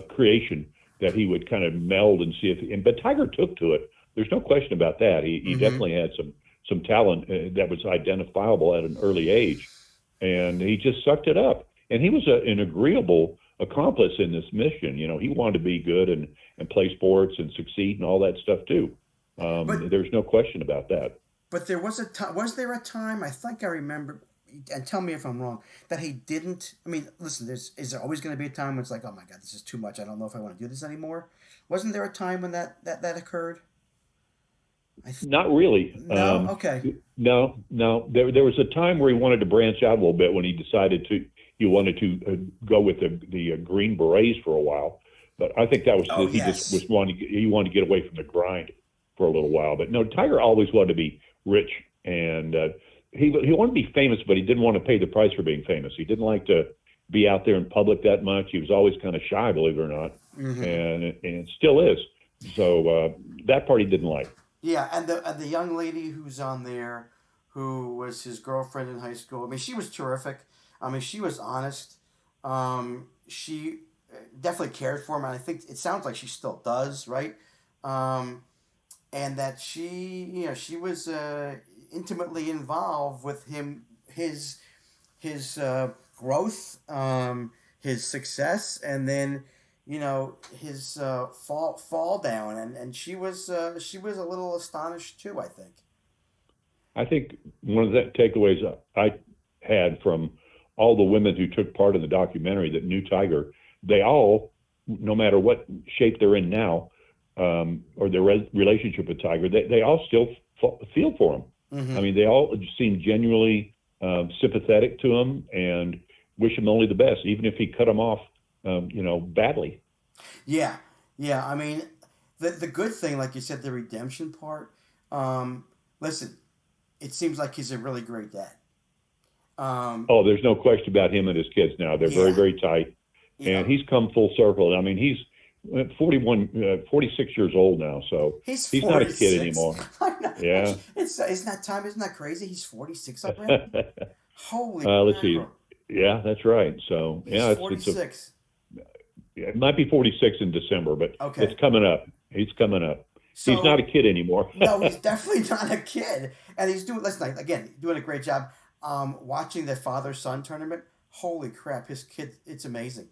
creation that he would kind of meld and see but Tiger took to it. There's no question about that. He mm-hmm. definitely had some talent that was identifiable at an early age, and he just sucked it up. And he was an agreeable accomplice in this mission. He wanted to be good and play sports and succeed and all that stuff too. There's no question about that. But there was was there a time, I think I remember, and tell me if I'm wrong, that he didn't, I mean, listen, is there always going to be a time when it's like, oh my God, this is too much. I don't know if I want to do this anymore. Wasn't there a time when that occurred? Not really. No? Okay. No. There was a time where he wanted to branch out a little bit when he decided he wanted to go with the Green Berets for a while. But I think that was just wanted to get away from the grind for a little while. But no, Tiger always wanted to be rich, and he wanted to be famous, but he didn't want to pay the price for being famous. He didn't like to be out there in public that much. He was always kind of shy, believe it or not, mm-hmm. and still is. So that part he didn't like. Yeah, and the young lady who's on there, who was his girlfriend in high school. I mean, she was terrific. I mean, she was honest. She definitely cared for him, and I think it sounds like she still does, right? And that she was intimately involved with him, his growth, his success, and then his fall down, and she was a little astonished too, I think. I think one of the takeaways I had from all the women who took part in the documentary that knew Tiger, they all, no matter what shape they're in now, or their relationship with Tiger, they all still feel for him. Mm-hmm. I mean, they all seem genuinely sympathetic to him and wish him only the best, even if he cut him off, badly. Yeah, yeah. I mean, the good thing, like you said, the redemption part. Listen, it seems like he's a really great dad. Oh, there's no question about him and his kids now. They're very, Yeah, very tight. And yeah. he's come full circle. I mean, he's 46 years old now, so He's he's not a kid 46. anymore. I know. Yeah. It's not time. Isn't that crazy? He's 46 already. Holy Let's see. mackerel! Yeah, that's right. So He's yeah, 46. it might be 46 in December, but Okay. it's coming up. He's coming up. So He's not a kid anymore. no, he's definitely not a kid, and he's doing. Listen, again, doing a great job. Watching the father-son tournament. Holy crap, his kid! It's amazing.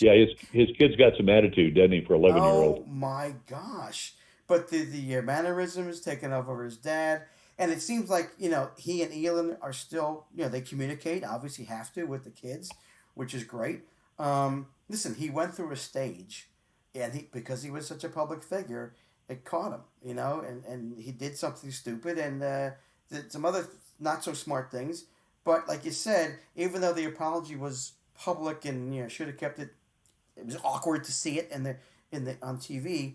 Yeah, his kid's got some attitude, doesn't he, for 11-year-old? Oh my gosh! But the mannerisms taken over his dad, and it seems like he and Elon are still they communicate. Obviously, have to with the kids, which is great. Listen, he went through a stage, and because he was such a public figure, it caught him. And he did something stupid and did some other not so smart things. But like you said, even though the apology was public and should have kept it, it was awkward to see it in the on TV.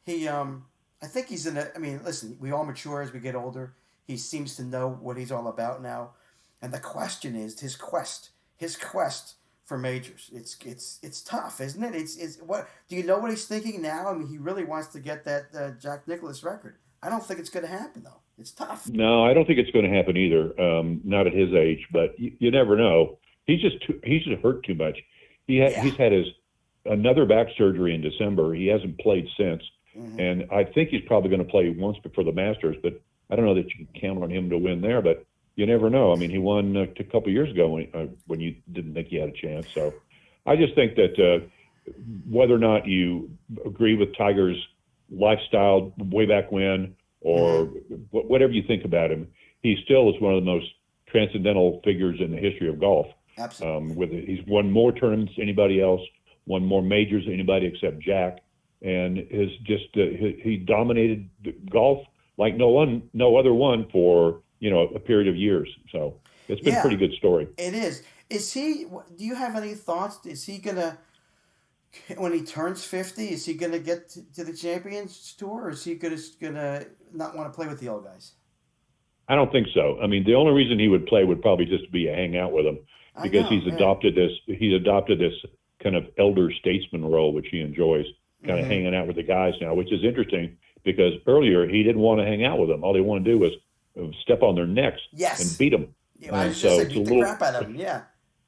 He I think he's in a. I mean, listen, we all mature as we get older. He seems to know what he's all about now, and the question is his quest for majors. It's tough, isn't it? It's what do you know what he's thinking now? I mean, he really wants to get that Jack Nicklaus record. I don't think it's going to happen though. It's tough. No, I don't think it's going to happen either. Not at his age, but you never know. He's just hurt too much. He's had another back surgery in December. He hasn't played since, and I think he's probably going to play once before the Masters. But I don't know that you can count on him to win there. But you never know. I mean, he won a couple years ago when you didn't think he had a chance. So I just think that whether or not you agree with Tiger's lifestyle way back when, or whatever you think about him, he still is one of the most transcendental figures in the history of golf. Absolutely. He's won more tournaments than anybody else, won more majors than anybody except Jack, and is just he dominated golf like no other one for a period of years. So it's been a pretty good story. It is. Is he? Do you have any thoughts? Is he gonna, when he turns 50, is he gonna get to the Champions Tour, or is he gonna not want to play with the old guys? I don't think so. I mean, the only reason he would play would probably just be to hang out with them, because he's adopted this kind of elder statesman role, which he enjoys, kind of hanging out with the guys now, which is interesting because earlier he didn't want to hang out with them. All they wanted to do was step on their necks and beat them. Yeah, I was just saying, beat the crap out of them. Yeah.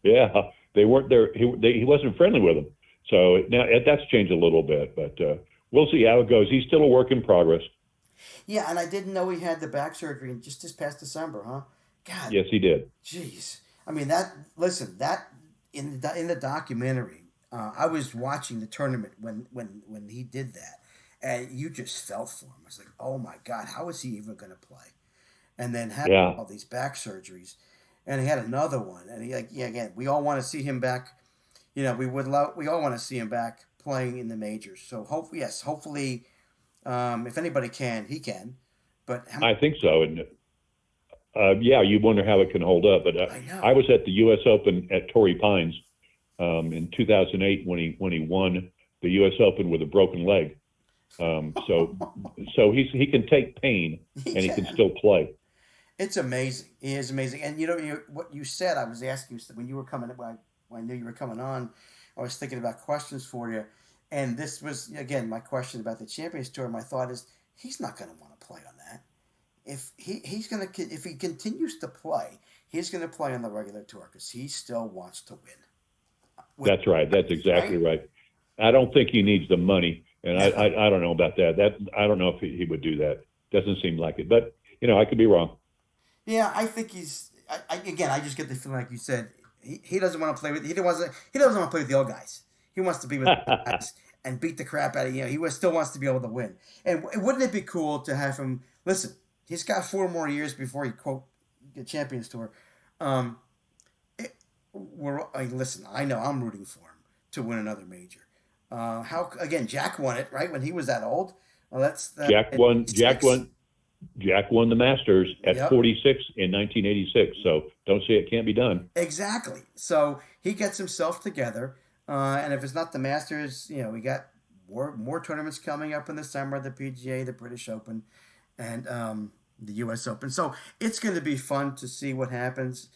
Yeah, they weren't there. He wasn't friendly with them. So now that's changed a little bit, but we'll see how it goes. He's still a work in progress. Yeah, and I didn't know he had the back surgery just this past December, huh? God. Yes, he did. Jeez. I mean, that in the documentary, I was watching the tournament when he did that, and you just felt for him. I was like, oh my God, how is he even going to play? And then having all these back surgeries, and he had another one, and again, we all want to see him back. We all want to see him back playing in the majors. So hopefully, if anybody can, he can. But I think so, and you wonder how it can hold up. But I was at the U.S. Open at Torrey Pines in 2008 when he won the U.S. Open with a broken leg. So he can take pain and he can still play. It's amazing. He is amazing. And what you said, I was asking you when you were coming. When I knew you were coming on, I was thinking about questions for you, and this was again my question about the Champions Tour. My thought is he's not going to want to play on that. If he continues to play, he's going to play on the regular tour because he still wants to win. That's right. That's exactly right. I don't think he needs the money, and I don't know about that. I don't know if he would do that. Doesn't seem like it, but I could be wrong. Yeah, I think he's. I just get the feeling like you said. He doesn't want to play with. He doesn't want to play with the old guys. He wants to be with the guys and beat the crap out of you. He still wants to be able to win. And wouldn't it be cool to have him? Listen, he's got 4 more years before he the Champions Tour. Listen, I know I'm rooting for him to win another major. Jack won it right when he was that old. Well, Jack won the Masters at 46 in 1986, so don't say it can't be done. Exactly. So he gets himself together. And if it's not the Masters, we got more tournaments coming up in the summer: the PGA, the British Open, and the U.S. Open. So it's going to be fun to see what happens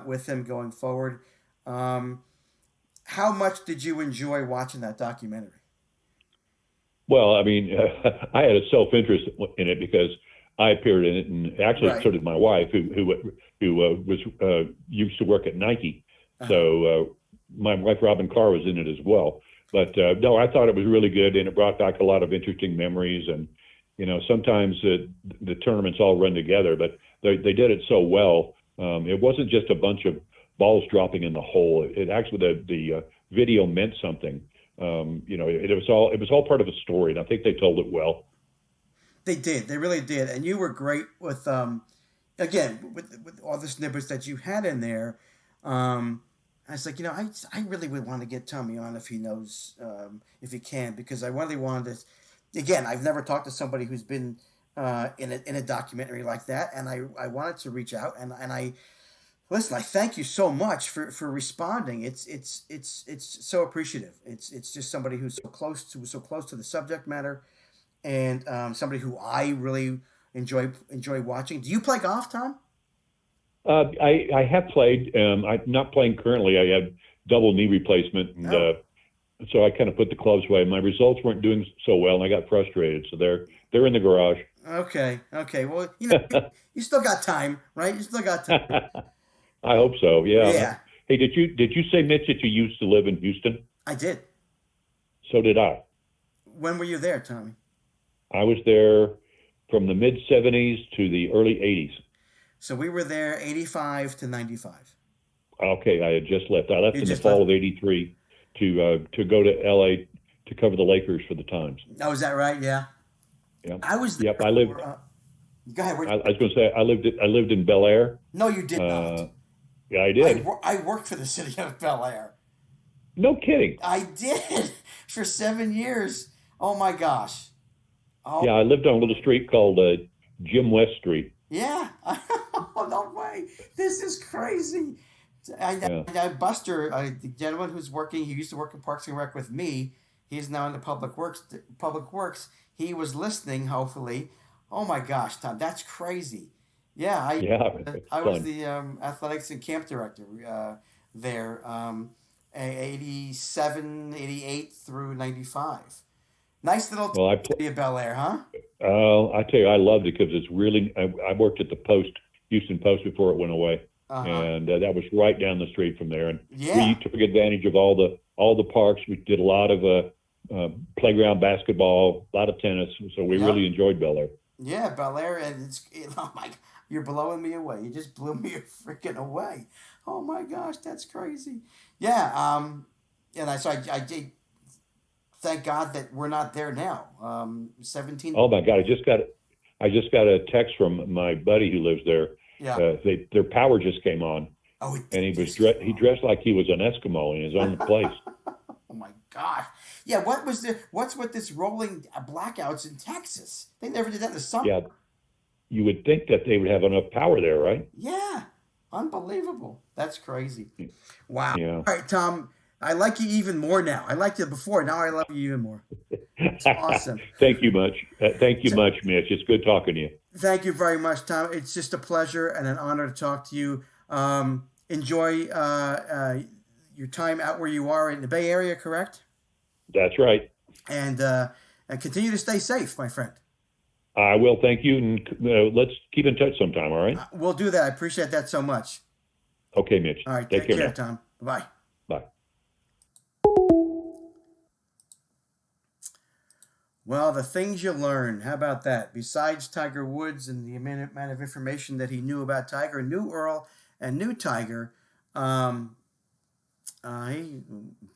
with him going forward. How much did you enjoy watching that documentary? Well, I mean, I had a self-interest in it because I appeared in it, and actually, Right. so did my wife, who was used to work at Nike. Uh-huh. So my wife Robin Carr was in it as well. But no, I thought it was really good, and it brought back a lot of interesting memories. And sometimes the tournaments all run together, but they did it so well. It wasn't just a bunch of balls dropping in the hole. It actually the video meant something. It was all part of a story, and I think they told it well. They did. They really did. And you were great with, again, with all the snippets that you had in there. I was like, I really would want to get Tommy on if he knows, if he can, because I really wanted to. Again, I've never talked to somebody who's been in a documentary like that, and I wanted to reach out, and I listen. I thank you so much for responding. It's so appreciative. It's just somebody who's so close to the subject matter, and somebody who I really enjoy watching. Do you play golf, Tom? I have played. I'm not playing currently. I had double knee replacement, and so I kind of put the clubs away. My results weren't doing so well, and I got frustrated. So they're in the garage. Okay. Well, you still got time, right? You still got time. I hope so. Yeah. Yeah. Hey, did you say, Mitch, that you used to live in Houston? I did. So did I. When were you there, Tommy? I was there from the mid '70s to the early '80s. So we were there 85 to 95. Okay, I had just left. I left You in the just fall left. of '83 to go to LA to cover the Lakers for the Times. Oh, is that right? Yeah. Yeah. I was there. Yep. I lived. Go ahead. I was going to say I lived in Bel Air. No, you did not. Yeah, I did. I worked for the city of Bel Air. No kidding. I did for 7 years. Oh my gosh. Oh. Yeah, I lived on a little street called Jim West Street. Yeah. Oh, no way. This is crazy. Buster, the gentleman who's working, he used to work in Parks and Rec with me. He's now in the Public Works. He was listening, hopefully. Oh my gosh, Tom, that's crazy. Yeah, I was the athletics and camp director there, 87, 88 through 95. Nice little city of Bel Air, huh? I tell you, I loved it because it's really. I worked at the Post, Houston Post, before it went away, and that was right down the street from there. And we took advantage of all the parks. We did a lot of playground basketball, a lot of tennis. So we really enjoyed Bel Air. Yeah, Bel Air, and oh my, you're blowing me away. You just blew me freaking away. Oh my gosh, that's crazy. Yeah, and I did. Thank God that we're not there now. 17. Oh my God, I just got a text from my buddy who lives there. Yeah. Their power just came on. Oh, and he dressed like he was an Eskimo in his own place. Oh my gosh. Yeah, what's with this rolling blackouts in Texas? They never did that in the summer. Yeah. You would think that they would have enough power there, right? Yeah. Unbelievable. That's crazy. Wow. Yeah. All right, Tom, I like you even more now. I liked you before. Now I love you even more. It's awesome. Thank you much. Thank you much, Mitch. It's good talking to you. Thank you very much, Tom. It's just a pleasure and an honor to talk to you. Enjoy your time out where you are in the Bay Area, correct? That's right. And continue to stay safe, my friend. I will. Thank you. And let's keep in touch sometime, all right? We'll do that. I appreciate that so much. Okay, Mitch. All right. Take care, Tom. Bye. Bye. Well, the things you learn. How about that? Besides Tiger Woods and the amount of information that he knew about Tiger, knew Earl and knew Tiger,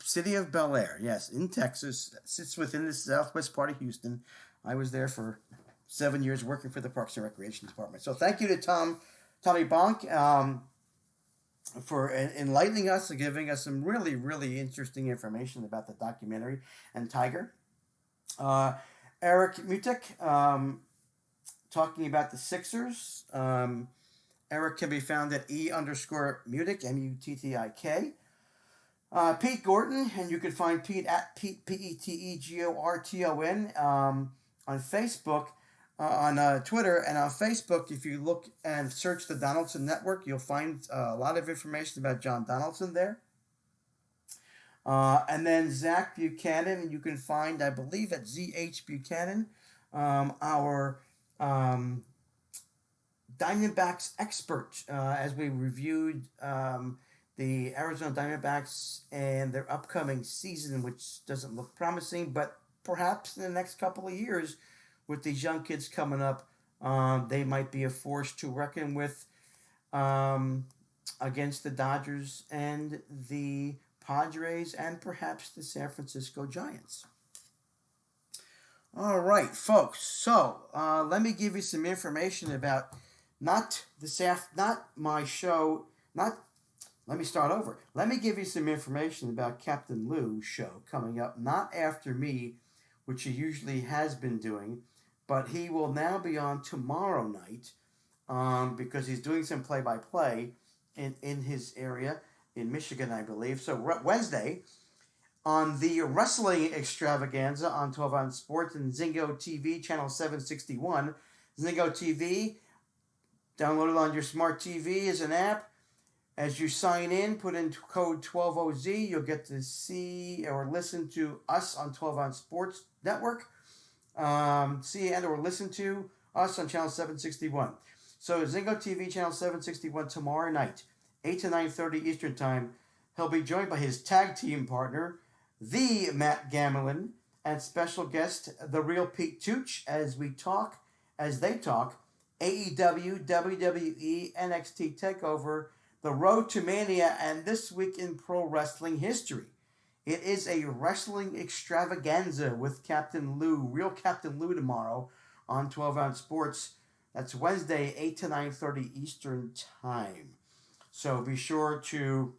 city of Bel Air, yes, in Texas, sits within the southwest part of Houston. I was there for 7 years working for the Parks and Recreation Department. So thank you to Tommy Bonk, for enlightening us and giving us some really, really interesting information about the documentary and Tiger. Eric Mutik, talking about the Sixers. Eric can be found at E_Mutik, Muttik. Pete Gorton, and you can find Pete at Pete, Petegorton, on Facebook, on Twitter, and on Facebook. If you look and search the Donaldson Network, you'll find a lot of information about John Donaldson there. And then Zach Buchanan, you can find, I believe, at ZH Buchanan, our Diamondbacks expert, as we reviewed the Arizona Diamondbacks and their upcoming season, which doesn't look promising, but perhaps in the next couple of years, with these young kids coming up, they might be a force to reckon with against the Dodgers and the Padres and perhaps the San Francisco Giants. All right, folks. So let me give you some information about not my show. Let me start over. Let me give you some information about Captain Lou's show coming up, not after me, which he usually has been doing, but he will now be on tomorrow night because he's doing some play-by-play in his area in Michigan, I believe. So Wednesday, on the Wrestling Extravaganza on 12 on Sports and Zingo TV, channel 761. Zingo TV, download it on your smart TV as an app. As you sign in, put in code 12OZ, you'll get to see or listen to us on 12 on Sports Network. See and or listen to us on channel 761. So Zingo TV, channel 761 tomorrow night, 8 to 9:30 Eastern Time. He'll be joined by his tag team partner, the Matt Gamelin, and special guest, the real Pete Tooch, as they talk AEW, WWE, NXT TakeOver, the Road to Mania, and this week in pro wrestling history. It is a wrestling extravaganza with Captain Lou, real Captain Lou, tomorrow on 12 Ounce Sports. That's Wednesday, 8 to 9:30 Eastern Time. So be sure to,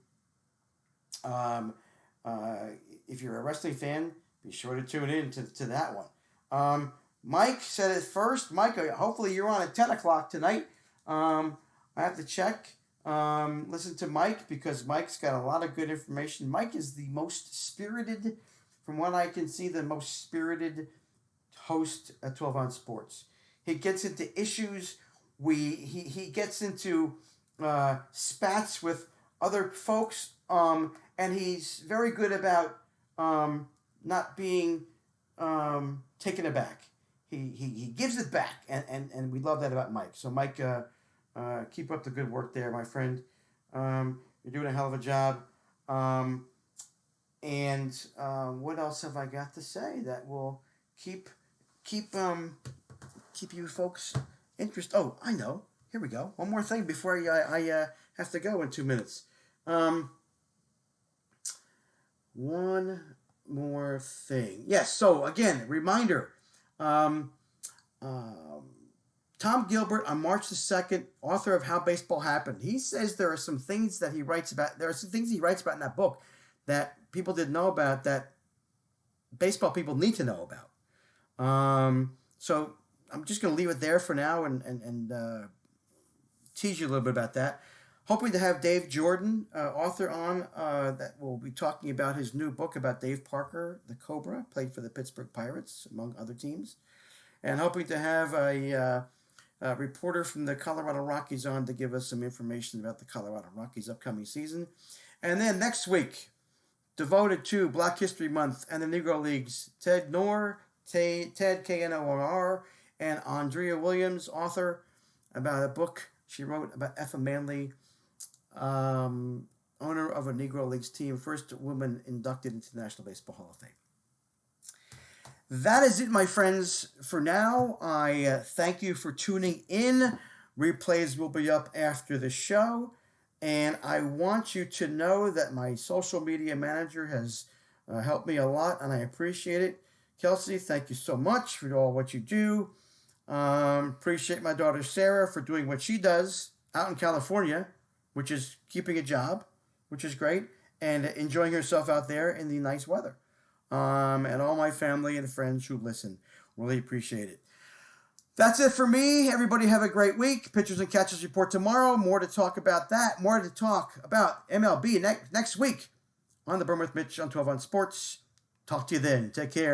if you're a wrestling fan, be sure to tune in to that one. Mike said it first. Mike, hopefully you're on at 10 o'clock tonight. I have to check. Listen to Mike because Mike's got a lot of good information. Mike is the most spirited, from what I can see, the most spirited host at 12 on Sports. He gets into issues. He gets into spats with other folks, and he's very good about not being taken aback. He gives it back, and we love that about Mike. So Mike, keep up the good work there, my friend. You're doing a hell of a job. And what else have I got to say that will keep you folks interested? Oh, I know. Here we go. One more thing before I have to go in 2 minutes. One more thing. Yes. So again, reminder. Tom Gilbert on March the 2nd, author of How Baseball Happened. He says there are some things that he writes about. There are some things he writes about in that book that people didn't know about that baseball people need to know about. So I'm just going to leave it there for now and tease you a little bit about that. Hoping to have Dave Jordan, author, on that will be talking about his new book about Dave Parker, the Cobra, played for the Pittsburgh Pirates, among other teams. And hoping to have a reporter from the Colorado Rockies on to give us some information about the Colorado Rockies' upcoming season. And then next week, devoted to Black History Month and the Negro Leagues, Ted Knorr, Ted Knorr, and Andrea Williams, author, about a book she wrote about Effa Manley, owner of a Negro Leagues team, first woman inducted into the National Baseball Hall of Fame. That is it, my friends, for now. I thank you for tuning in. Replays will be up after the show. And I want you to know that my social media manager has helped me a lot, and I appreciate it. Kelsey, thank you so much for all what you do. Appreciate my daughter Sarah for doing what she does out in California, which is keeping a job, which is great, and enjoying herself out there in the nice weather. And all my family and friends who listen. Really appreciate it. That's it for me. Everybody have a great week. Pitchers and Catchers report tomorrow. More to talk about that. More to talk about MLB next week on The Burn with Mitch on 12 on Sports. Talk to you then. Take care.